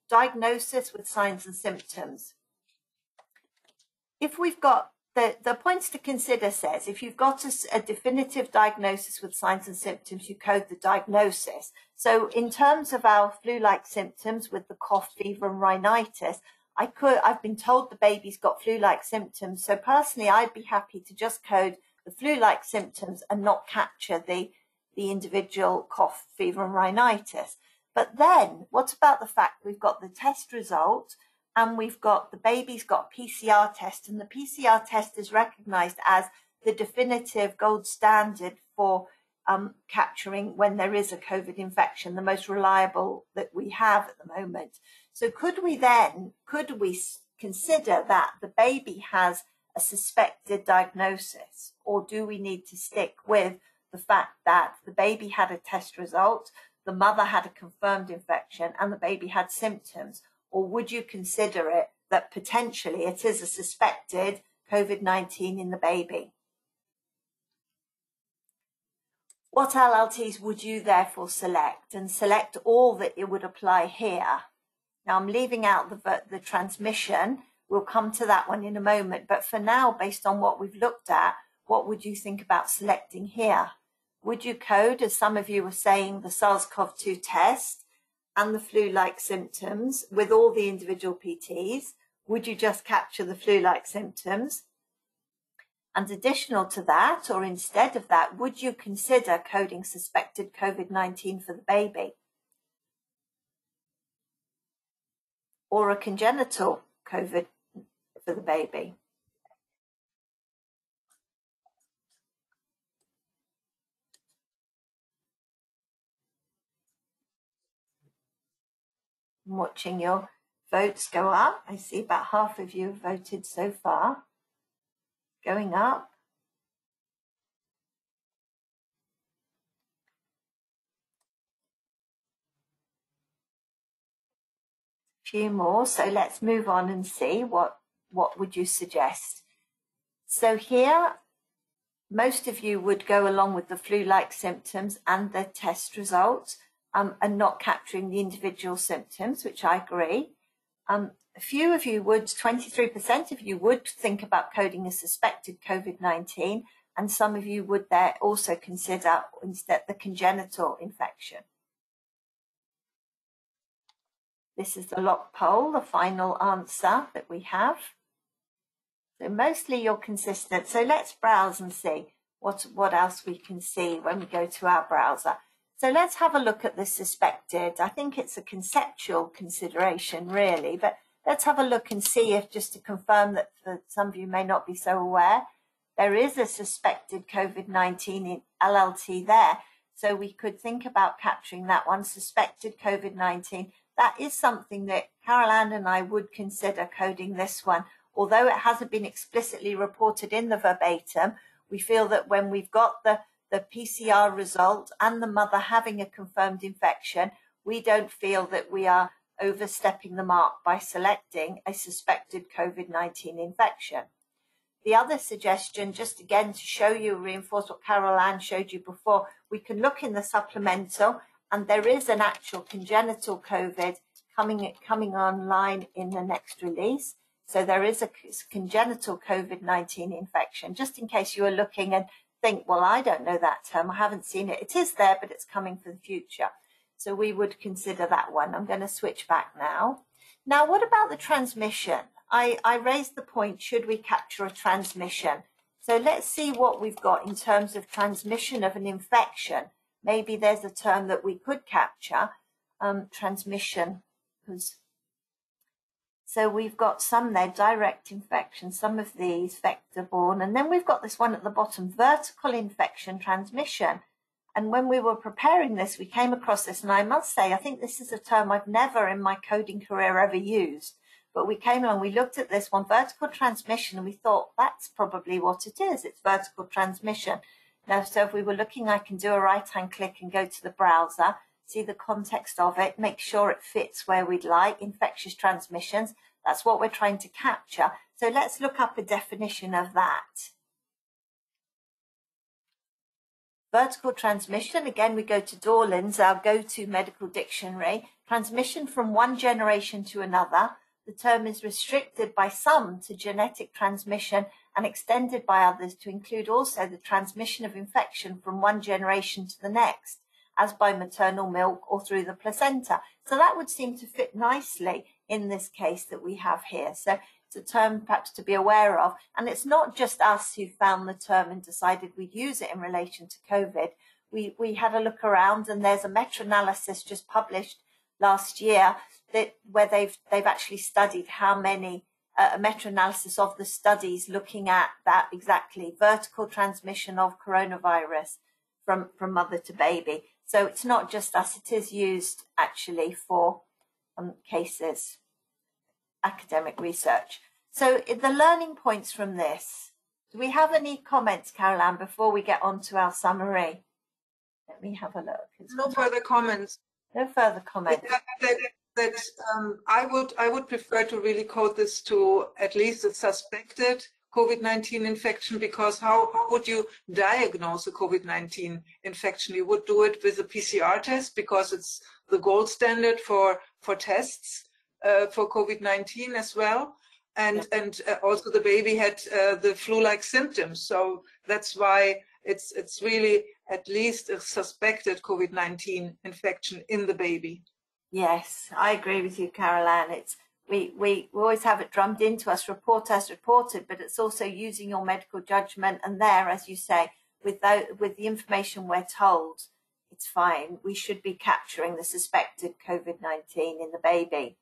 diagnosis with signs and symptoms. If we've got the points to consider says, if you've got a definitive diagnosis with signs and symptoms, you code the diagnosis. So in terms of our flu-like symptoms with the cough, fever and rhinitis, I've been told the baby's got flu-like symptoms. So personally, I'd be happy to just code the flu-like symptoms and not capture the individual cough, fever and rhinitis. But then what about the fact we've got the test result, and we've got the baby's got PCR test, and the PCR test is recognized as the definitive gold standard for capturing when there is a COVID infection, the most reliable that we have at the moment. So could we consider that the baby has a suspected diagnosis, or do we need to stick with the fact that the baby had a test result, the mother had a confirmed infection, and the baby had symptoms? Or would you consider it that potentially it is a suspected COVID-19 in the baby? What LLTs would you therefore select, and select all that it would apply here? Now I'm leaving out the transmission. We'll come to that one in a moment. But for now, based on what we've looked at, what would you think about selecting here? Would you code, as some of you were saying, the SARS-CoV-2 test and the flu-like symptoms with all the individual PTs? Would you just capture the flu-like symptoms? And additional to that, or instead of that, would you consider coding suspected COVID-19 for the baby? Or a congenital COVID for the baby? I'm watching your votes go up. I see about half of you have voted so far. Going up. A few more. So let's move on and see what would you suggest. So here, most of you would go along with the flu-like symptoms and the test results, and not capturing the individual symptoms, which I agree. A few of you would, 23% of you would think about coding a suspected COVID-19 And some of you would there also consider instead the congenital infection. This is the locked poll, the final answer that we have. So mostly you're consistent. So let's browse and see what else we can see when we go to our browser. So let's have a look at the suspected. I think it's a conceptual consideration really, but let's have a look and see if, just to confirm that for some of you may not be so aware, there is a suspected COVID-19 LLT there. So we could think about capturing that one, suspected COVID-19. That is something that Carol Ann and I would consider coding this one. Although it hasn't been explicitly reported in the verbatim, we feel that when we've got the PCR result and the mother having a confirmed infection, we don't feel that we are overstepping the mark by selecting a suspected COVID-19 infection. The other suggestion, just again to show you, reinforce what Carol Ann showed you before, we can look in the supplemental and there is an actual congenital COVID coming online in the next release. So there is a congenital COVID-19 infection, just in case you were looking and think, well, I don't know that term, I haven't seen it. It is there, but it's coming for the future. So we would consider that one. I'm going to switch back now. Now, what about the transmission? I raised the point, should we capture a transmission? So let's see what we've got in terms of transmission of an infection. Maybe there's a term that we could capture, transmission. So we've got some there, direct infection, some of these vector-borne, and then we've got this one at the bottom, vertical infection transmission. And when we were preparing this, we came across this, and I must say, I think this is a term I've never in my coding career ever used. But we came along, we looked at this one, vertical transmission, and we thought that's probably what it is. It's vertical transmission. Now, so if we were looking, I can do a right-hand click and go to the browser, see the context of it, make sure it fits where we'd like, infectious transmissions. That's what we're trying to capture. So let's look up a definition of that. Vertical transmission, again, we go to Dorland's, our go-to medical dictionary. Transmission from one generation to another. The term is restricted by some to genetic transmission and extended by others to include also the transmission of infection from one generation to the next, as by maternal milk or through the placenta. So that would seem to fit nicely in this case that we have here. So it's a term perhaps to be aware of. And it's not just us who found the term and decided we'd use it in relation to COVID. We had a look around, and there's a meta-analysis just published last year where they've actually studied how many, a meta-analysis of the studies looking at that exactly, vertical transmission of coronavirus from mother to baby. So it's not just us, it is used actually for cases, academic research. So the learning points from this, do we have any comments, Carol Ann, before we get on to our summary? Let me have a look. No further comments. No further comments. I would prefer to really code this to at least a suspected COVID-19 infection, because how would you diagnose a COVID-19 infection? You would do it with a PCR test because it's the gold standard for tests for COVID-19 as well. And also the baby had the flu-like symptoms. So that's why it's really at least a suspected COVID-19 infection in the baby. Yes, I agree with you, Carol Ann. We always have it drummed into us, report as reported, but it's also using your medical judgment. And there, as you say, with the information we're told, it's fine. We should be capturing the suspected COVID-19 in the baby.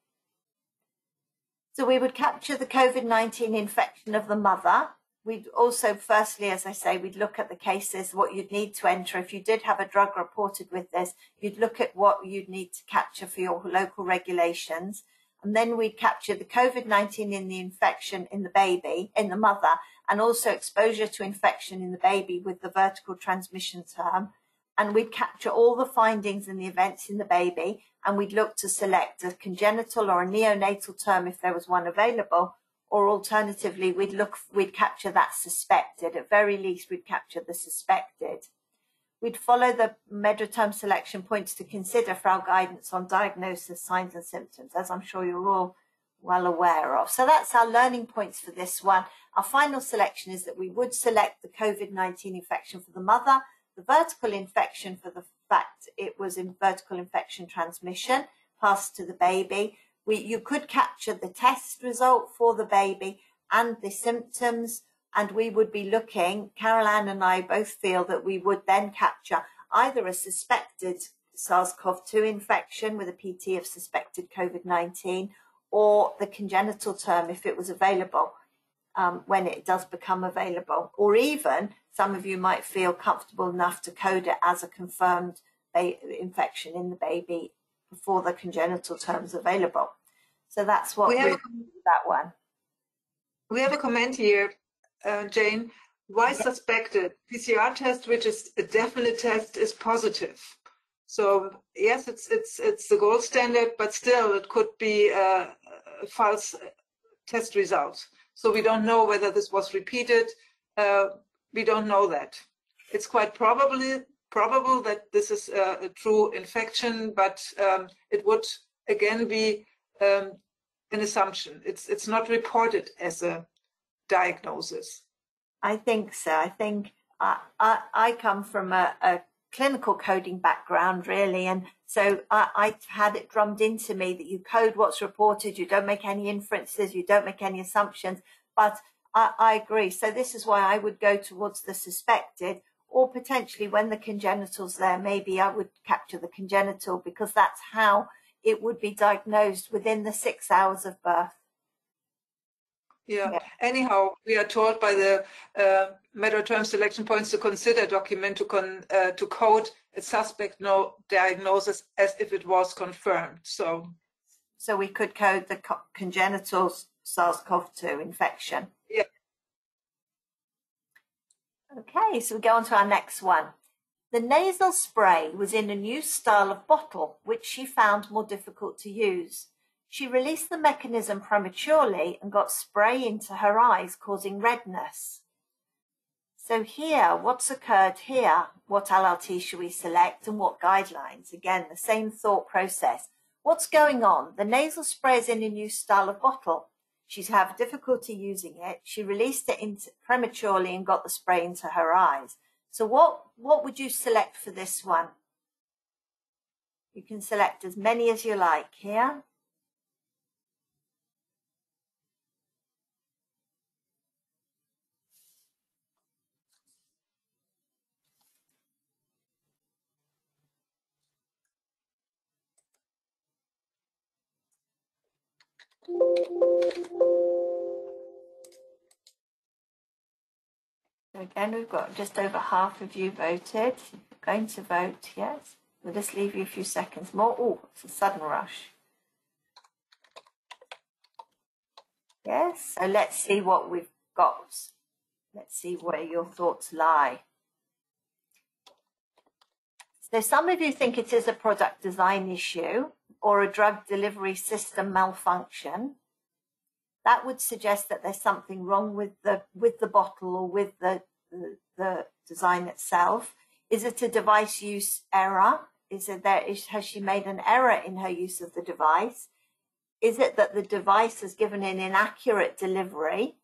So we would capture the COVID-19 infection of the mother. We'd also, firstly, as I say, we'd look at the cases, what you'd need to enter. If you did have a drug reported with this, you'd look at what you'd need to capture for your local regulations. And then we'd capture the COVID-19 in the infection in the baby, in the mother, and also exposure to infection in the baby with the vertical transmission term. And we'd capture all the findings and the events in the baby, and we'd look to select a congenital or a neonatal term if there was one available, or alternatively, we'd capture that suspected. At very least, we'd capture the suspected. We'd follow the meta-term selection points to consider for our guidance on diagnosis, signs and symptoms, as I'm sure you're all well aware of. So that's our learning points for this one. Our final selection is that we would select the COVID-19 infection for the mother, the vertical infection for the fact it was in vertical infection transmission, passed to the baby. You could capture the test result for the baby and the symptoms, and we would be looking, Carol Ann and I both feel that we would then capture either a suspected SARS-CoV-2 infection with a PT of suspected COVID-19, or the congenital term if it was available, when it does become available. Or even some of you might feel comfortable enough to code it as a confirmed infection in the baby before the congenital term is available. So that's what we have that one. We have a comment here, Jane. Why suspected? PCR test, which is a definite test, is positive. So yes, it's the gold standard, but still it could be a false test result. So we don't know whether this was repeated. We don't know that. It's quite probable that this is a true infection, but it would again be an assumption. It's not reported as a diagnosis. I think so. I think I come from a clinical coding background, really, and so I had it drummed into me that you code what's reported, you don't make any inferences, you don't make any assumptions. But I agree. So this is why I would go towards the suspected, or potentially when the congenital's there, maybe I would capture the congenital, because that's how it would be diagnosed within the 6 hours of birth. Yeah. Anyhow, we are told by the matter of term selection points to consider document to code a suspect no diagnosis as if it was confirmed. So we could code the congenital SARS-CoV-2 infection. Yeah. Okay, so we go on to our next one. The nasal spray was in a new style of bottle, which she found more difficult to use. She released the mechanism prematurely and got spray into her eyes, causing redness. So here, what's occurred here? What LLT should we select and what guidelines? Again, the same thought process. What's going on? The nasal spray is in a new style of bottle. She's had difficulty using it. She released it prematurely and got the spray into her eyes. So what would you select for this one? You can select as many as you like here. So again, we've got just over half of you voted. If you're going to vote, yes. We'll just leave you a few seconds more. Oh, it's a sudden rush. Yes, so let's see what we've got. Let's see where your thoughts lie. So some of you think it is a product design issue or a drug delivery system malfunction. That would suggest that there's something wrong with the bottle or with the design itself. Is it a device use error? Has she made an error in her use of the device? Is it that the device has given an inaccurate delivery?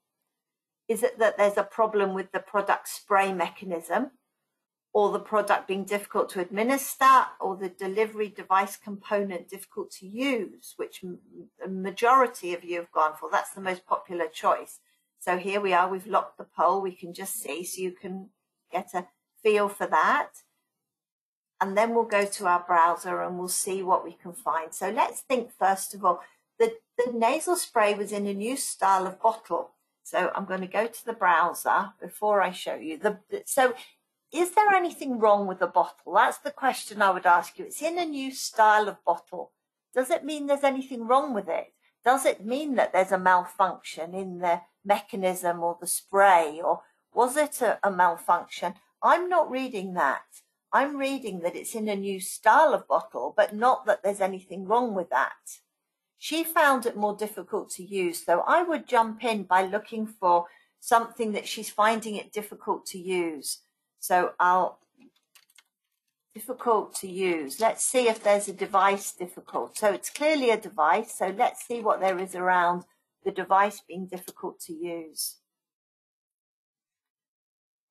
Is it that there's a problem with the product spray mechanism, or the product being difficult to administer, or the delivery device component difficult to use, which the majority of you have gone for? That's the most popular choice. So here we are, we've locked the poll, we can just see, so you can get a feel for that. And then we'll go to our browser and we'll see what we can find. So let's think first of all, the nasal spray was in a new style of bottle. So I'm going to go to the browser before I show you. So is there anything wrong with the bottle? That's the question I would ask you. It's in a new style of bottle. Does it mean there's anything wrong with it? Does it mean that there's a malfunction in the mechanism or the spray? Or was it a malfunction? I'm not reading that. I'm reading that it's in a new style of bottle, but not that there's anything wrong with that. She found it more difficult to use. So I would jump in by looking for something that she's finding it difficult to use. So I'll Difficult to use. Let's see if there's a device difficult. So it's clearly a device. So let's see what there is around the device being difficult to use.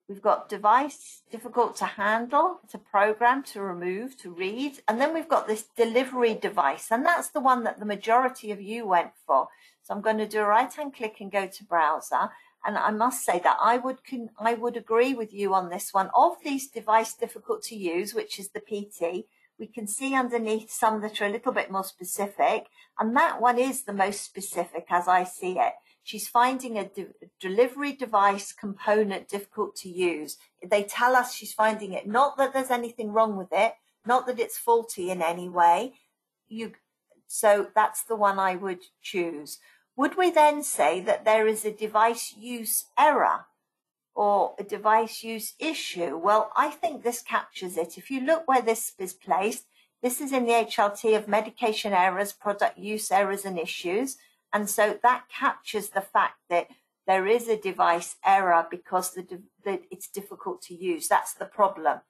We've got device difficult to handle, to program, to remove, to read. And then we've got this delivery device. And that's the one that the majority of you went for. So I'm going to do a right-hand click and go to browser. And I must say that I would agree with you on this one. Of these device difficult to use, which is the PT, we can see underneath some that are a little bit more specific. And that one is the most specific as I see it. She's finding a delivery device component difficult to use. They tell us she's finding it, not that there's anything wrong with it, not that it's faulty in any way. So that's the one I would choose. Would we then say that there is a device use error or a device use issue? Well, I think this captures it. If you look where this is placed, this is in the HLT of medication errors, product use errors and issues. And so that captures the fact that there is a device error because it's difficult to use. That's the problem.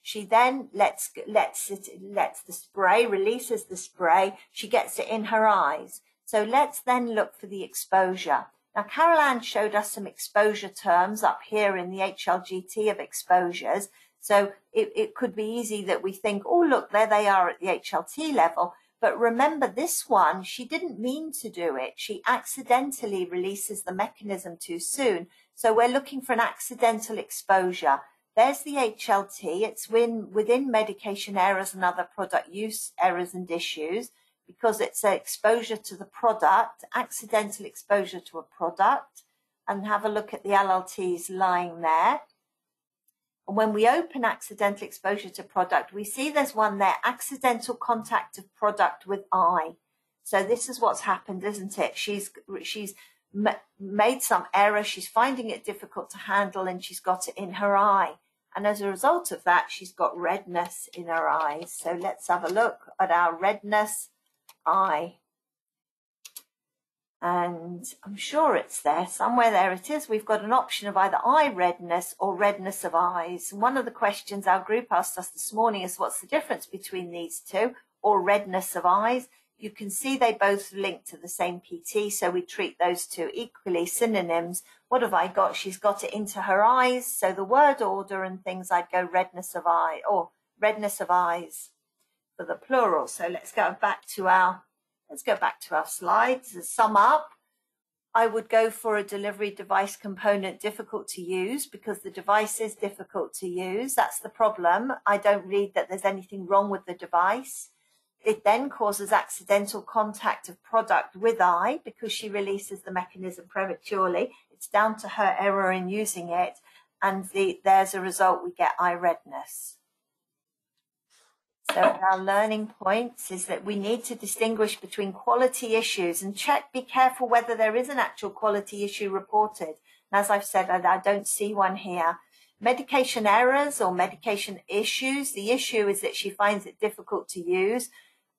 She then lets the spray, releases the spray. She gets it in her eyes. So let's then look for the exposure. Now, Carol Ann showed us some exposure terms up here in the HLGT of exposures. So it could be easy that we think, oh, look, there they are at the HLT level. But remember this one, she didn't mean to do it. She accidentally releases the mechanism too soon. So we're looking for an accidental exposure. There's the HLT. It's within medication errors and other product use errors and issues because it's an exposure to the product, accidental exposure to a product. And have a look at the LLTs lying there. And when we open accidental exposure to product, we see there's one there, accidental contact of product with eye. So this is what's happened, isn't it? She's made some error. She's finding it difficult to handle and she's got it in her eye. And as a result of that, she's got redness in her eyes. So let's have a look at our redness eye. And I'm sure it's there, somewhere there it is. We've got an option of either eye redness or redness of eyes. And one of the questions our group asked us this morning is what's the difference between these two, or redness of eyes? You can see they both link to the same PT, so we treat those two equally synonyms. What have I got? She's got it into her eyes. So the word order and things, I'd go redness of eye or redness of eyes for the plural. So let's go back to our slides. To sum up, I would go for a delivery device component difficult to use because the device is difficult to use. That's the problem. I don't read that there's anything wrong with the device. It then causes accidental contact of product with eye because she releases the mechanism prematurely. It's down to her error in using it. And there's a result, we get eye redness. So our learning points is that we need to distinguish between quality issues and be careful whether there is an actual quality issue reported. And as I've said, I don't see one here. Medication errors or medication issues, the issue is that she finds it difficult to use.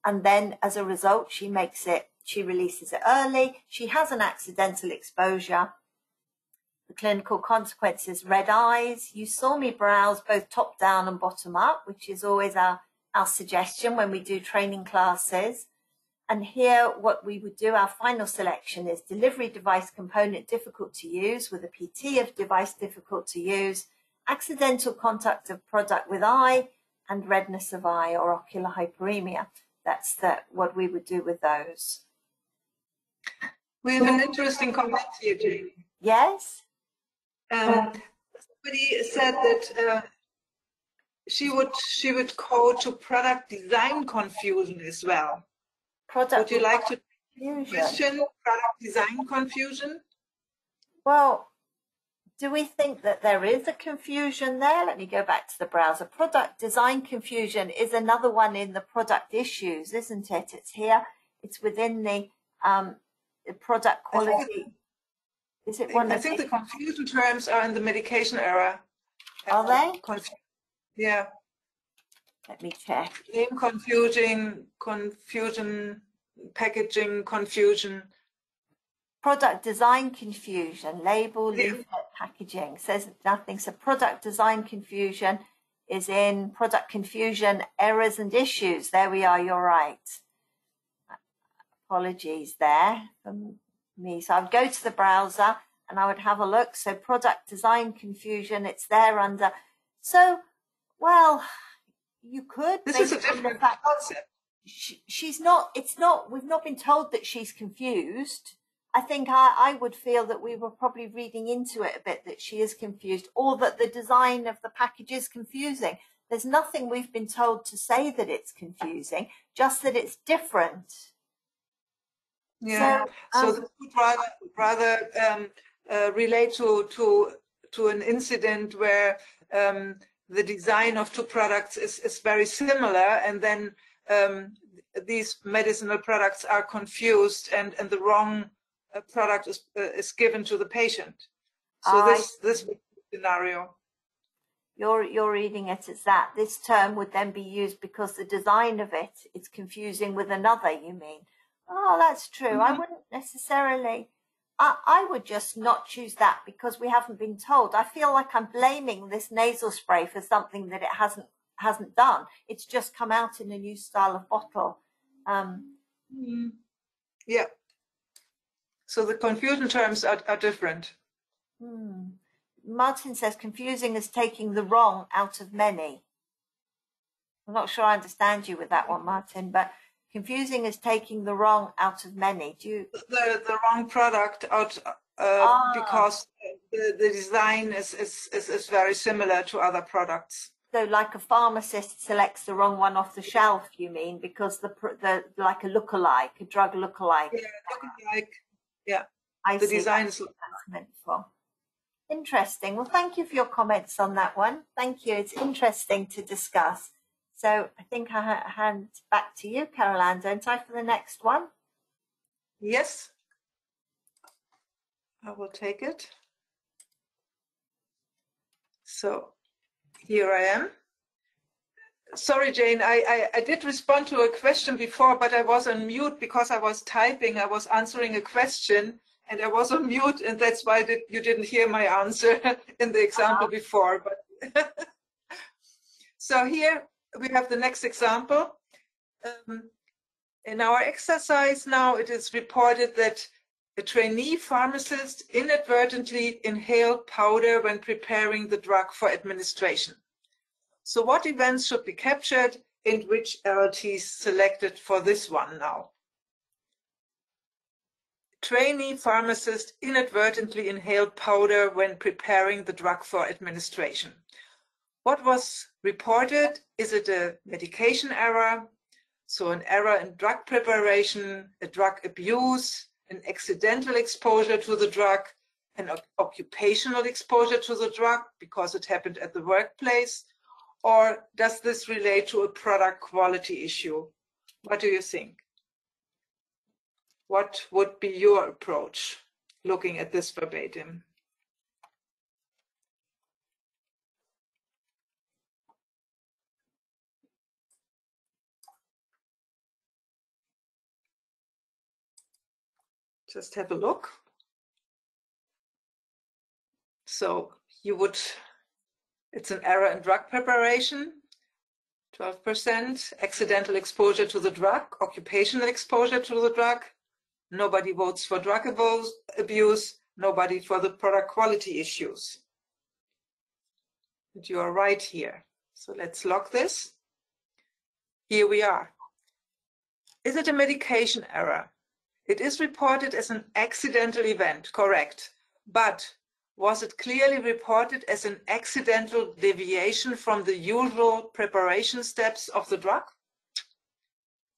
And then as a result, she releases it early. She has an accidental exposure. The clinical consequences, red eyes. You saw me browse both top down and bottom up, which is always our suggestion when we do training classes. And here what we would do, our final selection is delivery device component difficult to use with a PT of device difficult to use, accidental contact of product with eye, and redness of eye or ocular hyperemia. That's what we would do with those. We have an interesting comment here, Jane. Yes? Somebody said that she would code to product design confusion as well. Would you like to question product design confusion? Well, do we think that there is a confusion there? Let me go back to the browser. Product design confusion is another one in the product issues, isn't it? It's here. It's within the product quality. Is it one? I think the confusion terms are in the medication error. Are they? Yeah. Let me check. Name confusion, packaging confusion. Product design confusion, label, leaflet, packaging, says nothing. So product design confusion is in product confusion, errors and issues. There we are, you're right. Apologies there from me. So I'd go to the browser and I would have a look. So product design confusion, it's there under. So, well, you could. This is a different concept. She's not, it's not, we've not been told that she's confused. I think I would feel that we were probably reading into it a bit that she is confused, or that the design of the package is confusing. There's nothing we've been told to say that it's confusing, just that it's different. Yeah. So this would rather relate to an incident where the design of two products is very similar, and then these medicinal products are confused, and the wrong product is given to the patient. So this scenario. You're reading it as that. This term would then be used because the design of it is confusing with another, you mean? Oh, that's true. Mm-hmm. I wouldn't necessarily. I would just not choose that because we haven't been told. I feel like I'm blaming this nasal spray for something that it hasn't done. It's just come out in a new style of bottle. Yeah. So the confusion terms are different. Martin says confusing is taking the wrong out of many. I'm not sure I understand you with that one, Martin, but confusing is taking the wrong out of many. Do you the wrong product out because the design is very similar to other products. So, like a pharmacist selects the wrong one off the shelf, you mean, because the like a lookalike, a drug lookalike. Yeah, lookalike. Yeah. I the see. Design That's meant for. Interesting. Well, thank you for your comments on that one. Thank you. It's interesting to discuss. So I think I hand back to you, Caroline, don't I, for the next one? Yes. I will take it. So here I am. Sorry, Jane, I did respond to a question before, but I was on mute because I was typing. I was answering a question and I was on mute, and that's why you didn't hear my answer in the example before. But so here we have the next example. In our exercise now, it is reported that a trainee pharmacist inadvertently inhaled powder when preparing the drug for administration. So what events should be captured and which LLTs selected for this one now? Trainee pharmacist inadvertently inhaled powder when preparing the drug for administration. What was reported? Is it a medication error? So an error in drug preparation, a drug abuse, an accidental exposure to the drug, an occupational exposure to the drug because it happened at the workplace? Or does this relate to a product quality issue? What do you think? What would be your approach looking at this verbatim? Just have a look. So you would, it's an error in drug preparation, 12%, accidental exposure to the drug, occupational exposure to the drug. Nobody votes for drug abuse, nobody for the product quality issues. But you are right here. So let's log this. Here we are. Is it a medication error? It is reported as an accidental event, correct. But was it clearly reported as an accidental deviation from the usual preparation steps of the drug?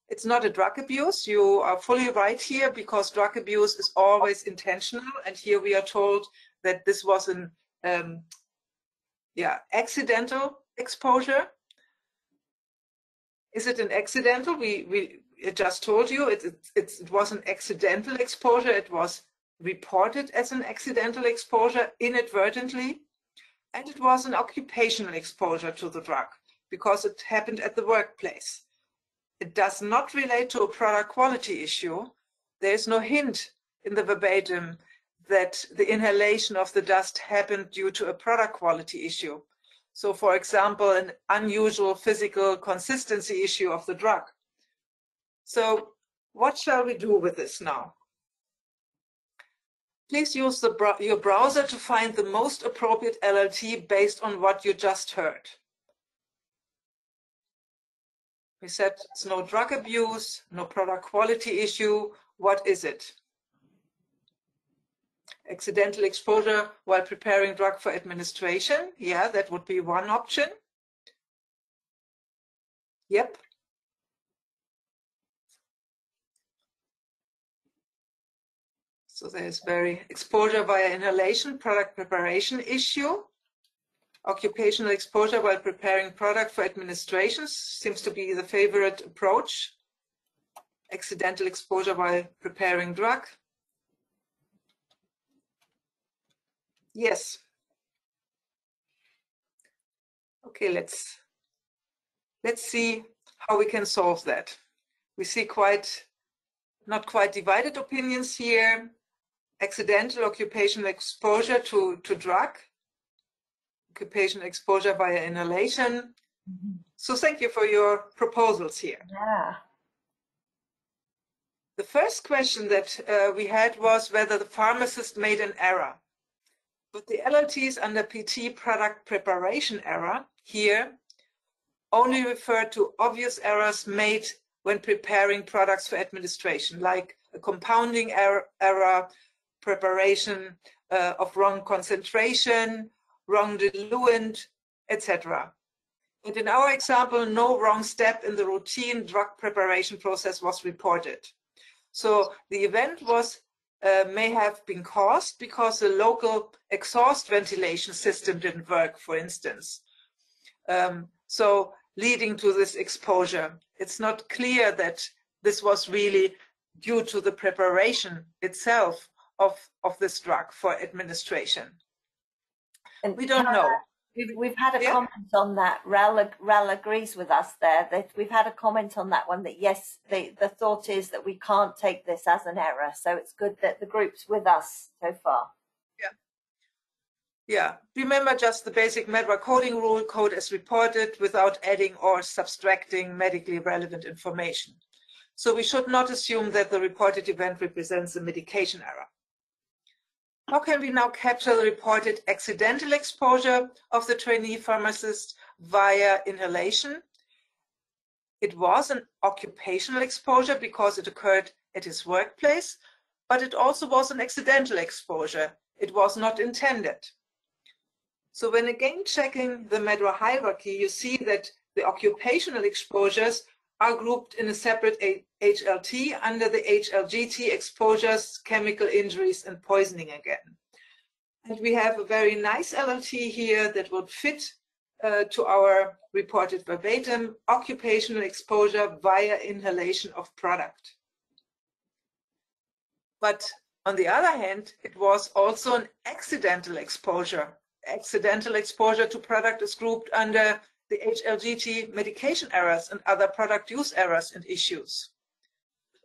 It's not a drug abuse. You are fully right here because drug abuse is always intentional. And here we are told that this was an accidental exposure. Is it an accidental? We just told you it was an accidental exposure. It was reported as an accidental exposure inadvertently. And it was an occupational exposure to the drug because it happened at the workplace. It does not relate to a product quality issue. There is no hint in the verbatim that the inhalation of the dust happened due to a product quality issue. So for example, an unusual physical consistency issue of the drug. So what shall we do with this now? Please use your browser to find the most appropriate LLT based on what you just heard. We said it's no drug abuse, no product quality issue. What is it? Accidental exposure while preparing drug for administration. Yeah, that would be one option. Yep. So there's exposure via inhalation, product preparation issue. Occupational exposure while preparing product for administration seems to be the favorite approach. Accidental exposure while preparing drug. Yes. Okay, let's see how we can solve that. We see not quite divided opinions here. Accidental occupational exposure to drug. Occupational exposure via inhalation. So thank you for your proposals here. Yeah. The first question that we had was whether the pharmacist made an error. But the LLTs under PT product preparation error here only refer to obvious errors made when preparing products for administration, like a compounding error, preparation of wrong concentration, wrong diluent, etc. And in our example, no wrong step in the routine drug preparation process was reported. So the event may have been caused because the local exhaust ventilation system didn't work, for instance. So leading to this exposure. It's not clear that this was really due to the preparation itself of this drug for administration. And we don't know. We've had a comment on that. Ral agrees with us there. That we've had a comment on that one that yes, the thought is that we can't take this as an error. So it's good that the group's with us so far. Yeah. Remember just the basic MEDRA coding rule: code as reported without adding or subtracting medically relevant information. So we should not assume that the reported event represents a medication error. How can we now capture the reported accidental exposure of the trainee pharmacist via inhalation? It was an occupational exposure because it occurred at his workplace, but it also was an accidental exposure. It was not intended. So when again checking the MEDRA hierarchy, you see that the occupational exposures are grouped in a separate HLT under the HLGT exposures, chemical injuries, and poisoning again. And we have a very nice LLT here that would fit to our reported verbatim: occupational exposure via inhalation of product. But on the other hand, it was also an accidental exposure. Accidental exposure to product is grouped under the HLGT medication errors and other product use errors and issues.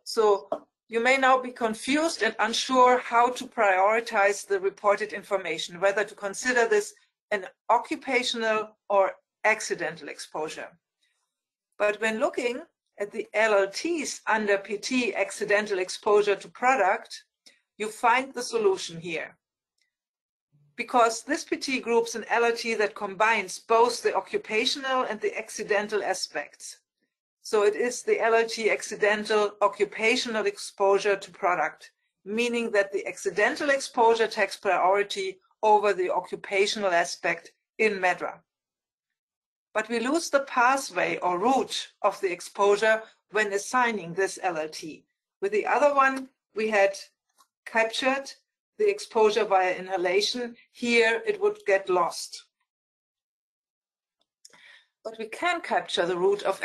So you may now be confused and unsure how to prioritize the reported information, whether to consider this an occupational or accidental exposure. But when looking at the LLTs under PT accidental exposure to product, you find the solution here. Because this PT groups an LLT that combines both the occupational and the accidental aspects. So it is the LLT accidental occupational exposure to product, meaning that the accidental exposure takes priority over the occupational aspect in MEDRA. But we lose the pathway or route of the exposure when assigning this LLT. With the other one, we had captured the exposure via inhalation. Here it would get lost. But we can capture the route of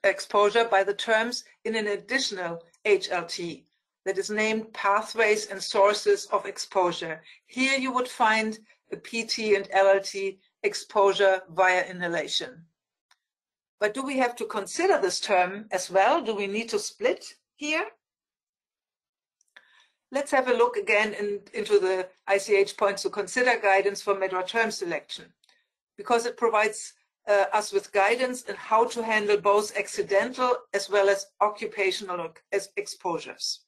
exposure by the terms in an additional HLT that is named pathways and sources of exposure. Here you would find a PT and LLT exposure via inhalation. But do we have to consider this term as well? Do we need to split here? Let's have a look again into the ICH points to consider guidance for MEDRA term selection. because it provides us with guidance on how to handle both accidental as well as occupational exposures.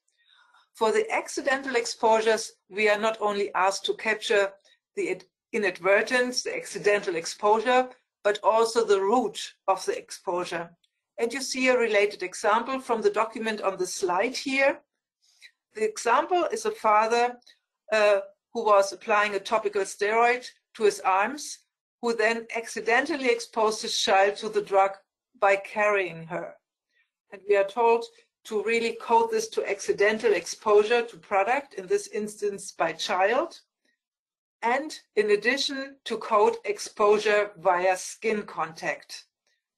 For the accidental exposures, we are not only asked to capture the inadvertent, the accidental exposure, but also the root of the exposure. And you see a related example from the document on the slide here. The example is a father who was applying a topical steroid to his arms, who then accidentally exposed his child to the drug by carrying her. And we are told to really code this to accidental exposure to product, in this instance by child, and in addition to code exposure via skin contact.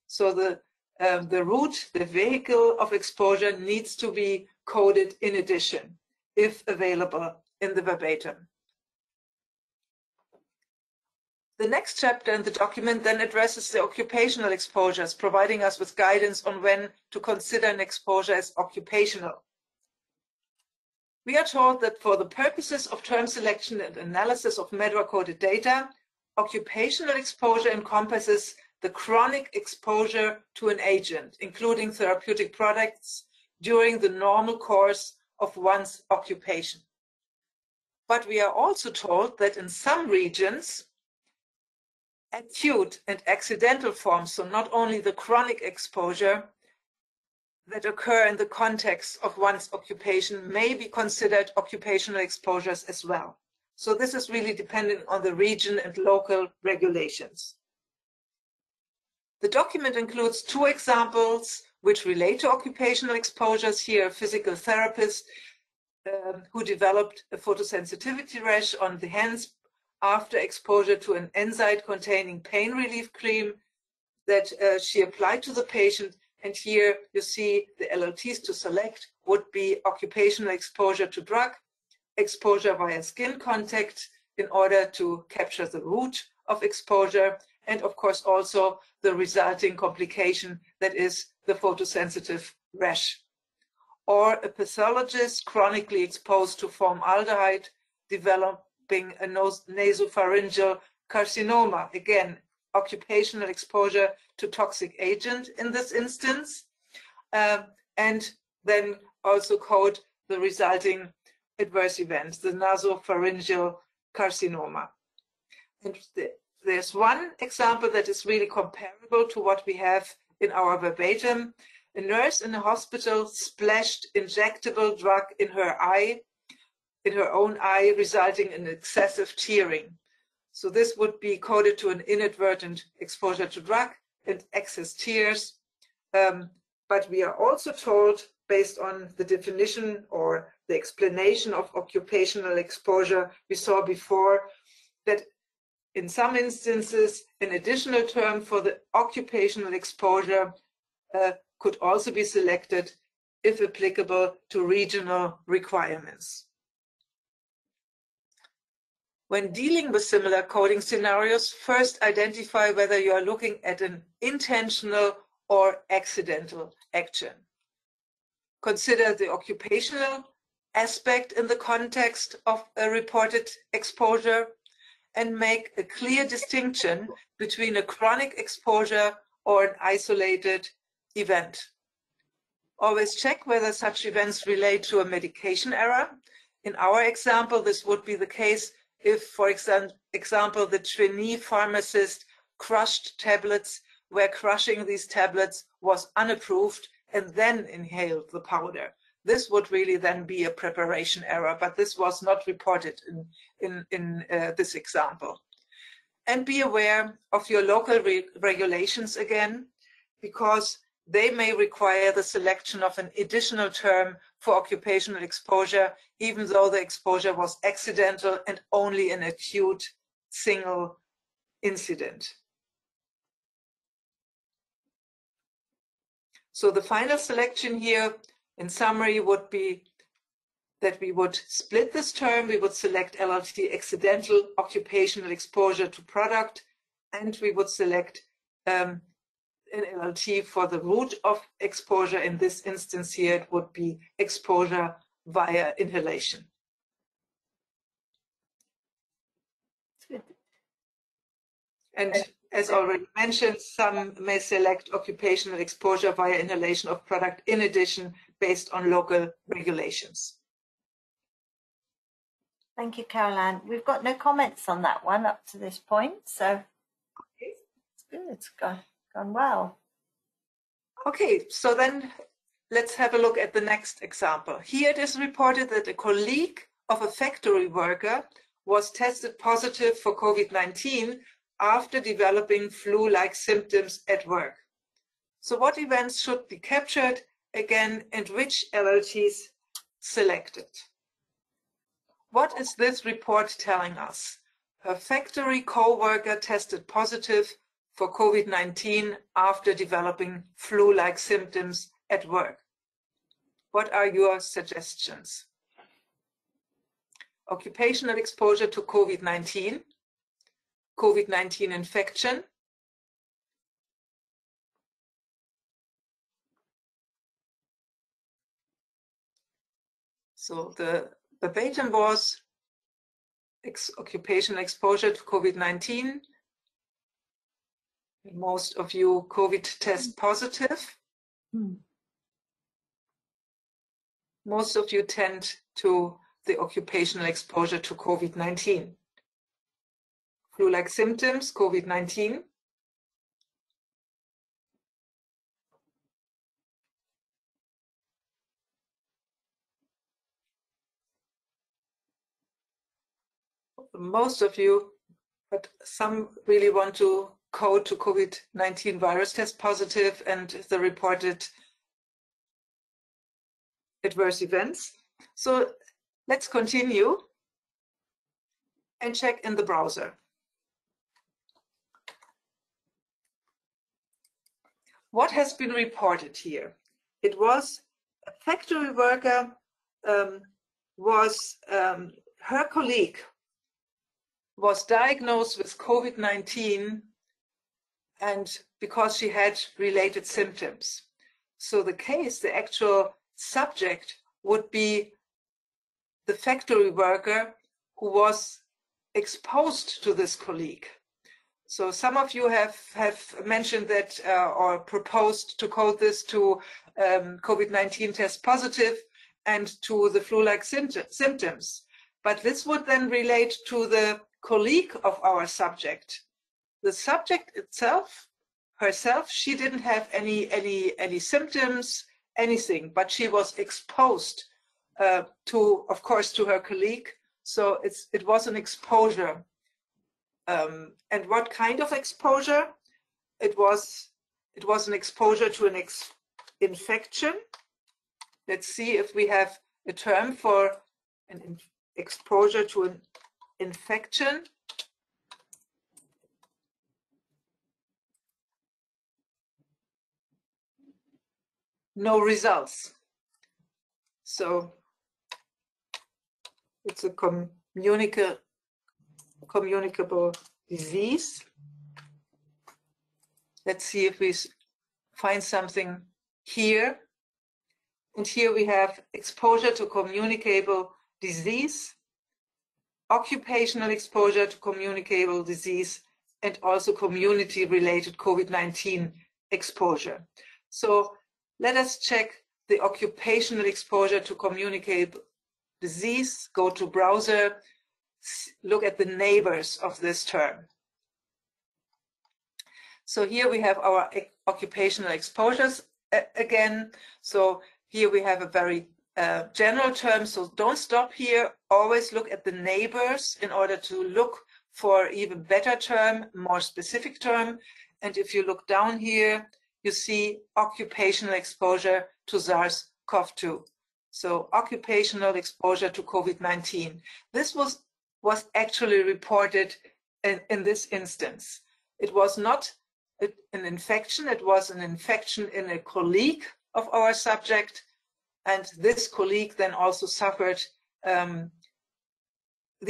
So the route, the vehicle of exposure needs to be coded in addition, if available in the verbatim. The next chapter in the document then addresses the occupational exposures, providing us with guidance on when to consider an exposure as occupational. We are told that for the purposes of term selection and analysis of MEDOA-coded data, occupational exposure encompasses the chronic exposure to an agent, including therapeutic products, during the normal course of one's occupation. But we are also told that in some regions, acute and accidental forms, so not only the chronic exposure that occur in the context of one's occupation, may be considered occupational exposures as well. So this is really dependent on the region and local regulations. The document includes two examples which relate to occupational exposures. Here, a physical therapist who developed a photosensitivity rash on the hands after exposure to an NSAID-containing pain relief cream that she applied to the patient. And here you see the LLTs to select would be occupational exposure to drug, exposure via skin contact in order to capture the root of exposure, and of course also the resulting complication that is the photosensitive rash. Or a pathologist chronically exposed to formaldehyde developing a nasopharyngeal carcinoma, again, occupational exposure to toxic agent in this instance, and then also code the resulting adverse events, the nasopharyngeal carcinoma. And there's one example that is really comparable to what we have in our verbatim. A nurse in a hospital splashed injectable drug in her eye, in her own eye, resulting in excessive tearing. So this would be coded to an inadvertent exposure to drug and excess tears. But we are also told, based on the definition or the explanation of occupational exposure we saw before, that in some instances, an additional term for the occupational exposure could also be selected if applicable to regional requirements. When dealing with similar coding scenarios, first identify whether you are looking at an intentional or accidental action. Consider the occupational aspect in the context of a reported exposure and make a clear distinction between a chronic exposure or an isolated event. Always check whether such events relate to a medication error. In our example, this would be the case if, for example, the trainee pharmacist crushed tablets where crushing these tablets was unapproved and then inhaled the powder. This would really then be a preparation error, but this was not reported in this example. And be aware of your local regulations again, because they may require the selection of an additional term for occupational exposure, even though the exposure was accidental and only an acute single incident. So the final selection here, in summary, would be that we would split this term. We would select LLT accidental occupational exposure to product, and we would select an LLT for the route of exposure. In this instance here, it would be exposure via inhalation. And As already mentioned, some may select occupational exposure via inhalation of product in addition based on local regulations. Thank you, Caroline. We've got no comments on that one up to this point, so it's good. It's gone well. Okay, so then let's have a look at the next example. Here it is reported that a colleague of a factory worker was tested positive for COVID-19 after developing flu-like symptoms at work. So what events should be captured again and which LLTs selected? What is this report telling us? Her factory co-worker tested positive for COVID-19 after developing flu-like symptoms at work. What are your suggestions? Occupational exposure to COVID-19, COVID-19 infection, so the verbatim was occupational exposure to COVID-19. Most of you COVID test positive. Most of you tend to the occupational exposure to COVID-19. Flu-like symptoms, COVID-19. Most of you, but some really want to code to COVID-19 virus test positive and the reported adverse events. So let's continue and check in the browser. What has been reported here? It was a factory worker, her colleague was diagnosed with COVID-19 and because she had related symptoms. So the case, the actual subject would be the factory worker who was exposed to this colleague. So some of you have mentioned that or proposed to code this to COVID-19 test positive and to the flu-like symptoms. But this would then relate to the colleague of our subject. The subject herself, she didn't have any symptoms, anything, but she was exposed of course, to her colleague. So it was an exposure. And what kind of exposure? It was an exposure to an infection. Let's see if we have a term for an exposure to an infection. No results. So it's a communicable disease. Let's see if we find something here. And here we have exposure to communicable disease, occupational exposure to communicable disease, and also community-related COVID-19 exposure. So let us check the occupational exposure to communicable disease. Go to browser, look at the neighbors of this term. So here we have our occupational exposures again. So here we have a very general term, so don't stop here. Always look at the neighbors in order to look for even better term, more specific term. And if you look down here, you see occupational exposure to SARS-CoV-2. So occupational exposure to COVID-19. This was actually reported in this instance. It was not an infection, it was an infection in a colleague of our subject. And this colleague then also suffered the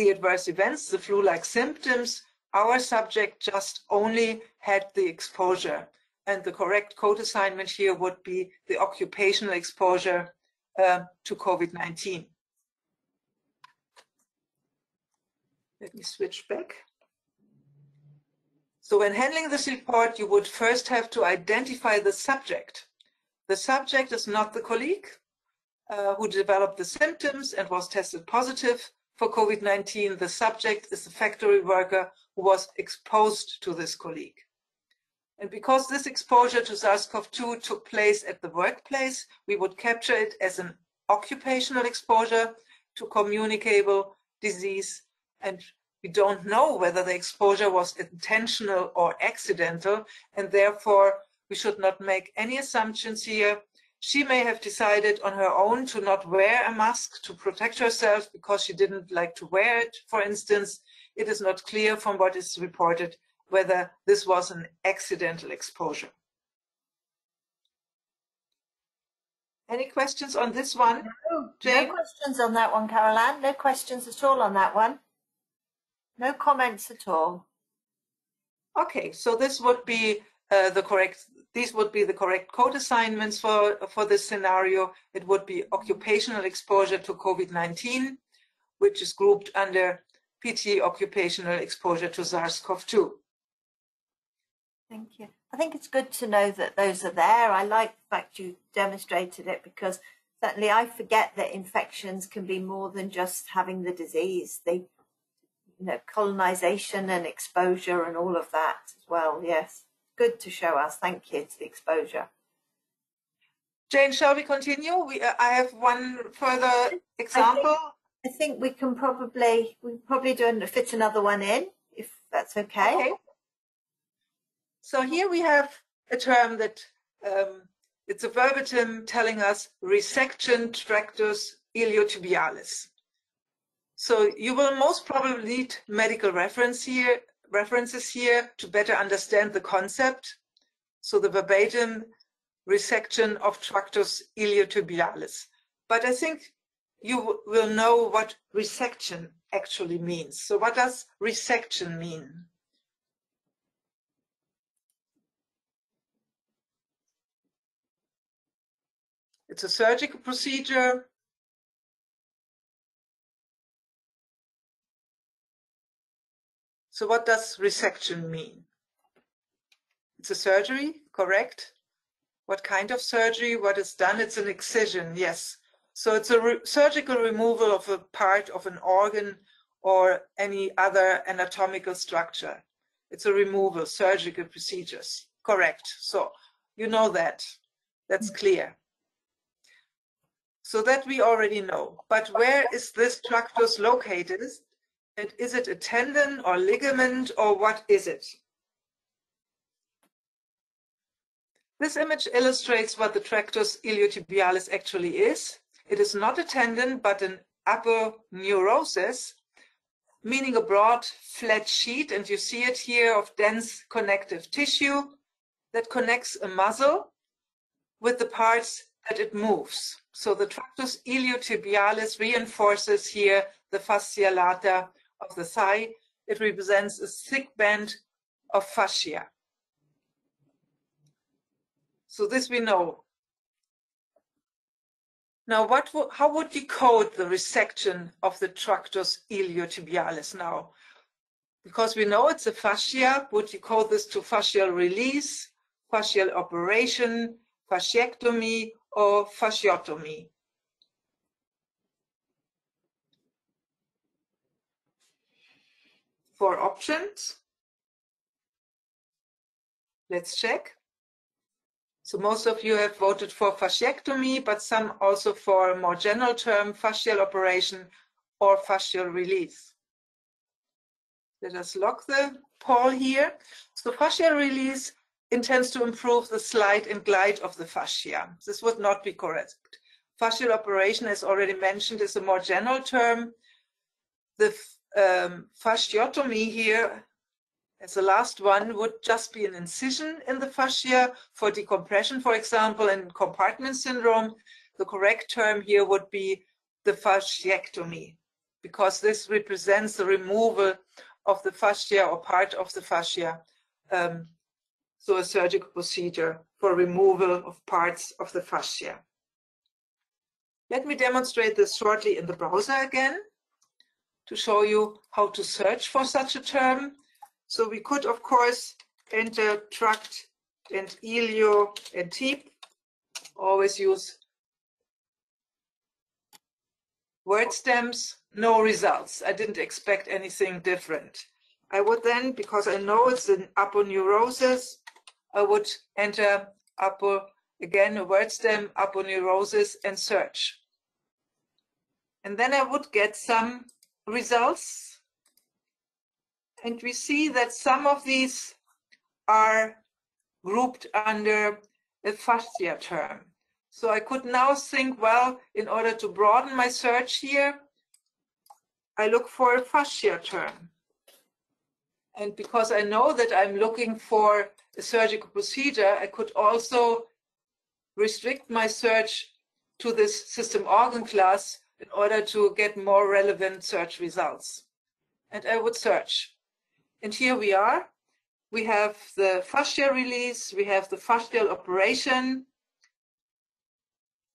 adverse events, the flu-like symptoms. Our subject just only had the exposure. And the correct code assignment here would be the occupational exposure to COVID-19. Let me switch back. So when handling this report, you would first have to identify the subject. The subject is not the colleague who developed the symptoms and was tested positive for COVID-19. The subject is the factory worker who was exposed to this colleague. And because this exposure to SARS-CoV-2 took place at the workplace, we would capture it as an occupational exposure to communicable disease. And we don't know whether the exposure was intentional or accidental, and therefore we should not make any assumptions here. She may have decided on her own to not wear a mask to protect herself because she didn't like to wear it, for instance. It is not clear from what is reported whether this was an accidental exposure. Any questions on this one? No questions on that one, Caroline. No questions at all on that one. No comments at all. Okay, so this would be these would be the correct code assignments for this scenario. It would be occupational exposure to COVID-19, which is grouped under PT occupational exposure to SARS-CoV-2. Thank you. I think it's good to know that those are there. I like the fact you demonstrated it, because certainly I forget that infections can be more than just having the disease. They, colonization and exposure and all of that as well. Yes. Good to show us. Thank you to the exposure. Jane, shall we continue? I have one further example. I think we can probably fit another one in, if that's okay. Okay. So here we have a term that it's a verbatim telling us resection tractus iliotibialis. So you will most probably need medical references here to better understand the concept. So the verbatim resection of tractus iliotibialis. But I think you will know what resection actually means. So what does resection mean? It's a surgical procedure. So what does resection mean? It's a surgery, correct? What kind of surgery? What is done? It's an excision, yes. So it's a surgical removal of a part of an organ or any other anatomical structure. It's a removal, surgical procedures, correct. So you know that, that's clear. So that we already know. But where is this tractus located? And is it a tendon or ligament, or what is it? This image illustrates what the tractus iliotibialis actually is. It is not a tendon, but an aponeurosis, meaning a broad, flat sheet, and you see it here, of dense connective tissue that connects a muscle with the parts that it moves. So the tractus iliotibialis reinforces here the fascia lata of the thigh. It represents a thick band of fascia. So this we know. Now, how would you code the resection of the tractus iliotibialis now? Because we know it's a fascia, would you code this to fascial release, fascial operation, fasciectomy, or fasciotomy? For options, let's check. So most of you have voted for fasciectomy, but some also for a more general term, fascial operation or fascial release. Let us lock the poll here. So fascial release intends to improve the slide and glide of the fascia. This would not be correct. Fascial operation, as already mentioned, is a more general term. The fasciotomy here, as the last one, would just be an incision in the fascia for decompression, for example, in compartment syndrome. The correct term here would be the fasciectomy, because this represents the removal of the fascia or part of the fascia. So a surgical procedure for removal of parts of the fascia. Let me demonstrate this shortly in the browser again to show you how to search for such a term. So we could, of course, enter tract and ilio and teep. Always use word stems, no results. I didn't expect anything different. I would then, because I know it's an aponeurosis, I would enter again a word stem, aponeurosis, and search. And then I would get some results. And we see that some of these are grouped under a fascia term. So I could now think, well, in order to broaden my search here, I look for a fascia term. And because I know that I'm looking for a surgical procedure, I could also restrict my search to this system organ class in order to get more relevant search results. And I would search. And here we are. We have the fascia release, we have the fascial operation,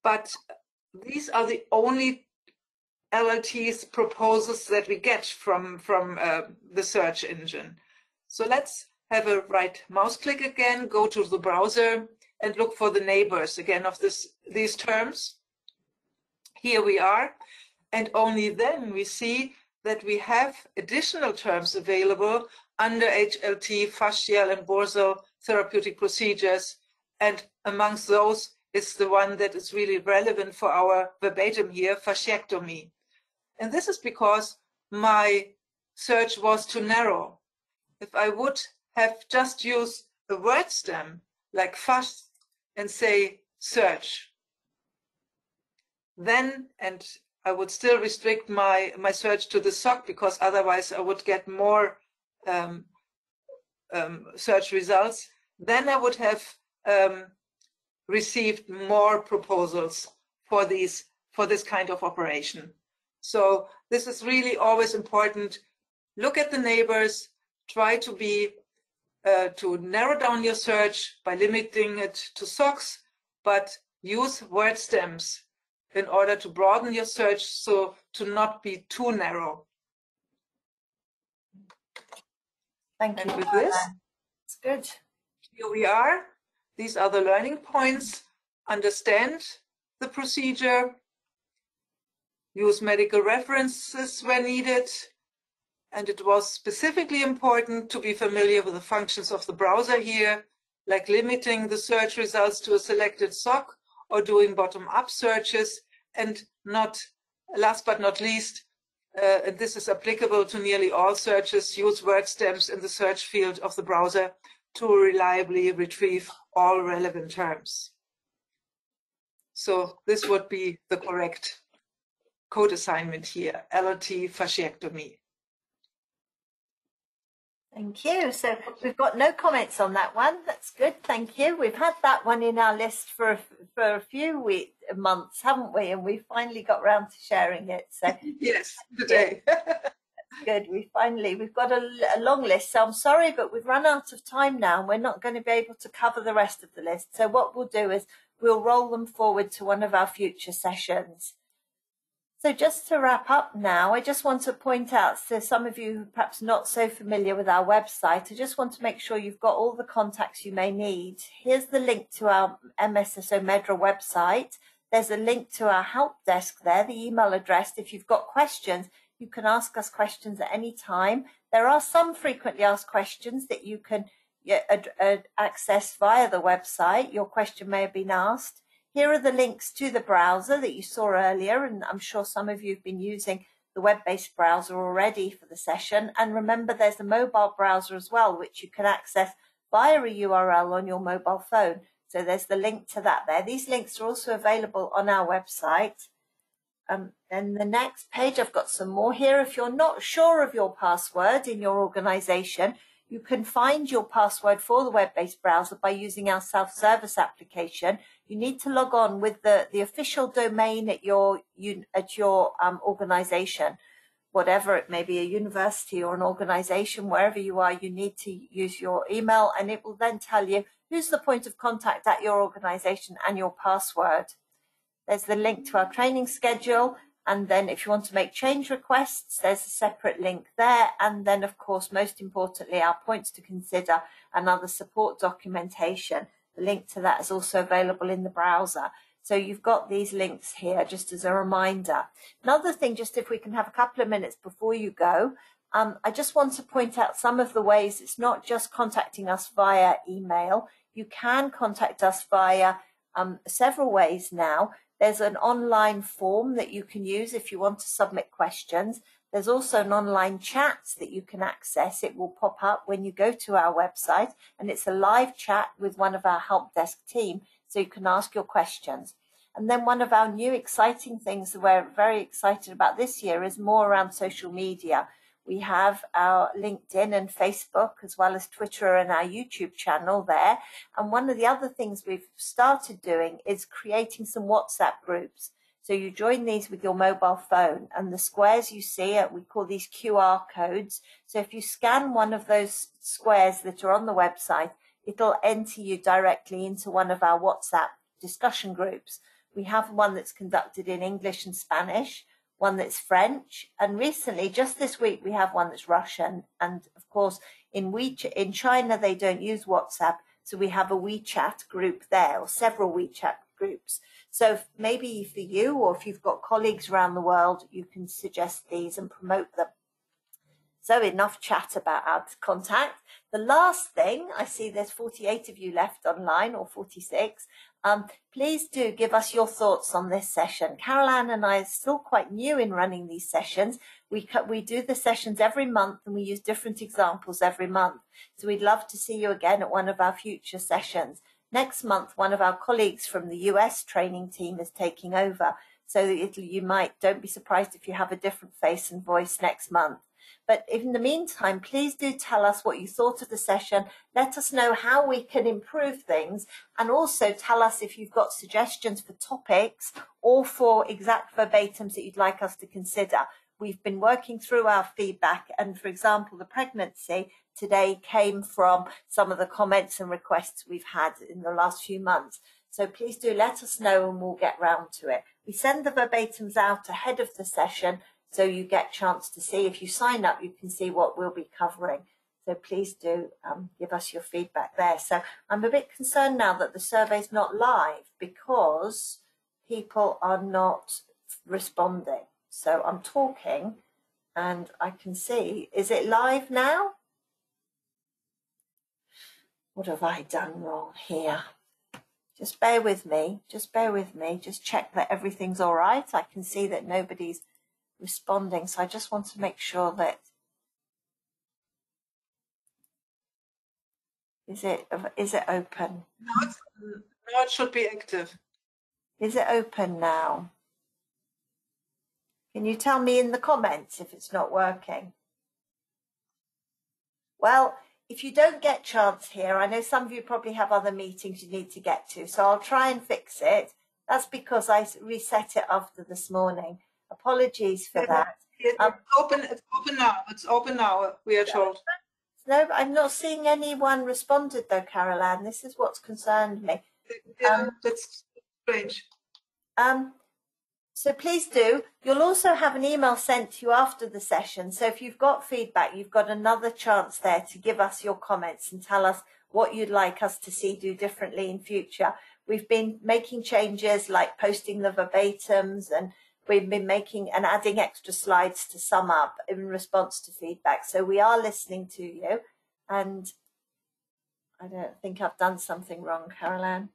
but these are the only LLTs proposals that we get from the search engine. So let's have a right mouse click again, go to the browser and look for the neighbors again of these terms. Here we are, and only then we see that we have additional terms available under HLT, fascial and borsal therapeutic procedures, and amongst those is the one that is really relevant for our verbatim here, fasciectomy. And this is because my search was too narrow. If I would have just used a word stem like fasc and say search, then, and I would still restrict my search to the SOC, because otherwise I would get more search results, then I would have received more proposals for this kind of operation. So this is really always important. Look at the neighbors, try to to narrow down your search by limiting it to SOCs, but use word stems in order to broaden your search, so to not be too narrow. Thank you. And with this, it's good. Here we are. These are the learning points. Understand the procedure, use medical references where needed, and it was specifically important to be familiar with the functions of the browser here, like limiting the search results to a selected SOC or doing bottom-up searches, and last but not least, and this is applicable to nearly all searches, use word stems in the search field of the browser to reliably retrieve all relevant terms. So this would be the correct code assignment here, LLT fasciectomy. Thank you. So we've got no comments on that one. That's good. Thank you. We've had that one in our list for a few months, haven't we? And we finally got around to sharing it. So yes, today. Yeah, that's good. We've got a long list. So I'm sorry, but we've run out of time now, and we're not going to be able to cover the rest of the list. So what we'll do is we'll roll them forward to one of our future sessions. So just to wrap up now, I just want to point out to some of you who are perhaps not so familiar with our website, I just want to make sure you've got all the contacts you may need. Here's the link to our MSSO Medra website. There's a link to our help desk there, the email address. If you've got questions, you can ask us questions at any time. There are some frequently asked questions that you can access via the website. Your question may have been asked. Here are the links to the browser that you saw earlier, and I'm sure some of you have been using the web-based browser already for the session. And remember, there's a mobile browser as well, which you can access via a URL on your mobile phone. So there's the link to that there. These links are also available on our website. Then the next page, I've got some more here. If you're not sure of your password in your organization, you can find your password for the web-based browser by using our self-service application. You need to log on with the official domain at your organization, whatever it may be, a university or an organization, wherever you are, you need to use your email, and it will then tell you who's the point of contact at your organization and your password. There's the link to our training schedule, And then if you want to make change requests, there's a separate link there. And then, of course, most importantly, our points to consider and other support documentation. The link to that is also available in the browser. So you've got these links here just as a reminder. Another thing, just if we can have a couple of minutes before you go, I just want to point out some of the ways it's not just contacting us via email. You can contact us via several ways now. There's an online form that you can use if you want to submit questions. There's also an online chat that you can access. It will pop up when you go to our website, and it's a live chat with one of our help desk team, so you can ask your questions. And then one of our new exciting things that we're very excited about this year is more around social media. We have our LinkedIn and Facebook, as well as Twitter and our YouTube channel there. And one of the other things we've started doing is creating some WhatsApp groups. So you join these with your mobile phone, and the squares you see, we call these QR codes. So if you scan one of those squares that are on the website, it'll enter you directly into one of our WhatsApp discussion groups. We have one that's conducted in English and Spanish, one that's French, and recently, just this week, we have one that's Russian. And of course, in China, they don't use WhatsApp, so we have a WeChat group there, or several WeChat groups. So maybe for you, or if you've got colleagues around the world, you can suggest these and promote them. So enough chat about our contact. The last thing, I see there's 48 of you left online, or 46. Please do give us your thoughts on this session. Caroline and I are still quite new in running these sessions. We do the sessions every month, and we use different examples every month. So we'd love to see you again at one of our future sessions. Next month, one of our colleagues from the US training team is taking over. So don't be surprised if you have a different face and voice next month. But in the meantime, please do tell us what you thought of the session. Let us know how we can improve things, and also tell us if you've got suggestions for topics or for exact verbatims that you'd like us to consider. We've been working through our feedback, and for example, the pregnancy today came from some of the comments and requests we've had in the last few months. So please do let us know, and we'll get round to it. We send the verbatims out ahead of the session, so you get a chance to see. If you sign up, you can see what we'll be covering. So please do give us your feedback there. So I'm a bit concerned now that the survey's not live because people are not responding. So I'm talking and I can see, is it live now? What have I done wrong here? Just bear with me, just check that everything's all right. I can see that nobody's responding, so I just want to make sure that is it open? No, it should be active. Is it open now? Can you tell me in the comments if it's not working? Well, if you don't get chance here, I know some of you probably have other meetings you need to get to, so I'll try and fix it. That's because I reset it after this morning. Apologies for that. It's open now, we are told. No, I'm not seeing anyone responded though, Caroline. This is what's concerned me. That's strange. So please do. You'll also have an email sent to you after the session. So if you've got feedback, you've got another chance there to give us your comments and tell us what you'd like us to see do differently in future. We've been making changes like posting the verbatims, and we've been making and adding extra slides to sum up in response to feedback. So we are listening to you, and I don't think I've done something wrong, Caroline.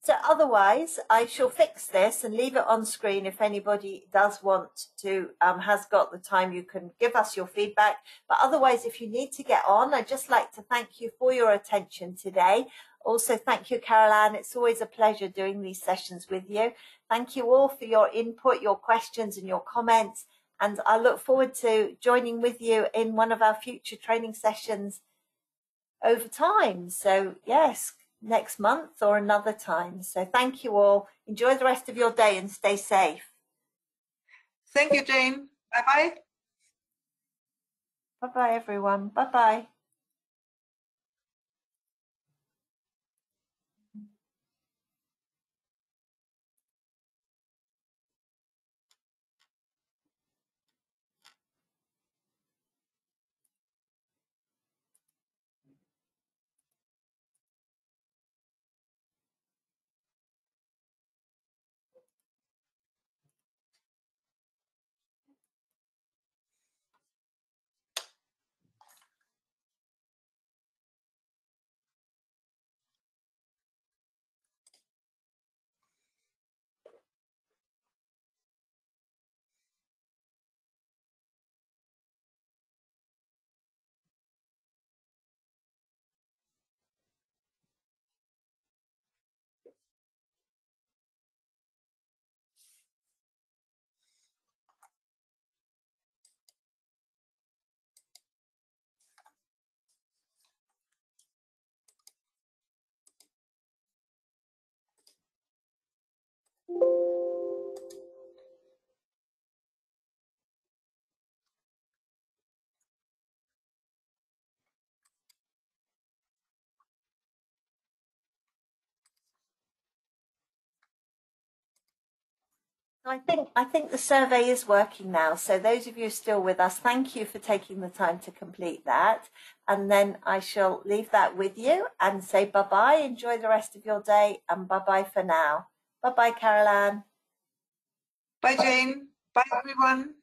So otherwise, I shall fix this and leave it on screen. If anybody does want to, has got the time, you can give us your feedback. But otherwise, if you need to get on, I'd just like to thank you for your attention today. Also, thank you, Caroline. It's always a pleasure doing these sessions with you. Thank you all for your input, your questions and your comments. And I look forward to joining with you in one of our future training sessions over time. So yes, next month or another time. So thank you all. Enjoy the rest of your day and stay safe. Thank you, Jane. Bye-bye. Bye-bye, everyone. Bye-bye. I think the survey is working now. So those of you still with us, thank you for taking the time to complete that. And then I shall leave that with you and say bye-bye. Enjoy the rest of your day and bye-bye for now. Bye-bye, Caroline. Bye, Jane. Bye, everyone.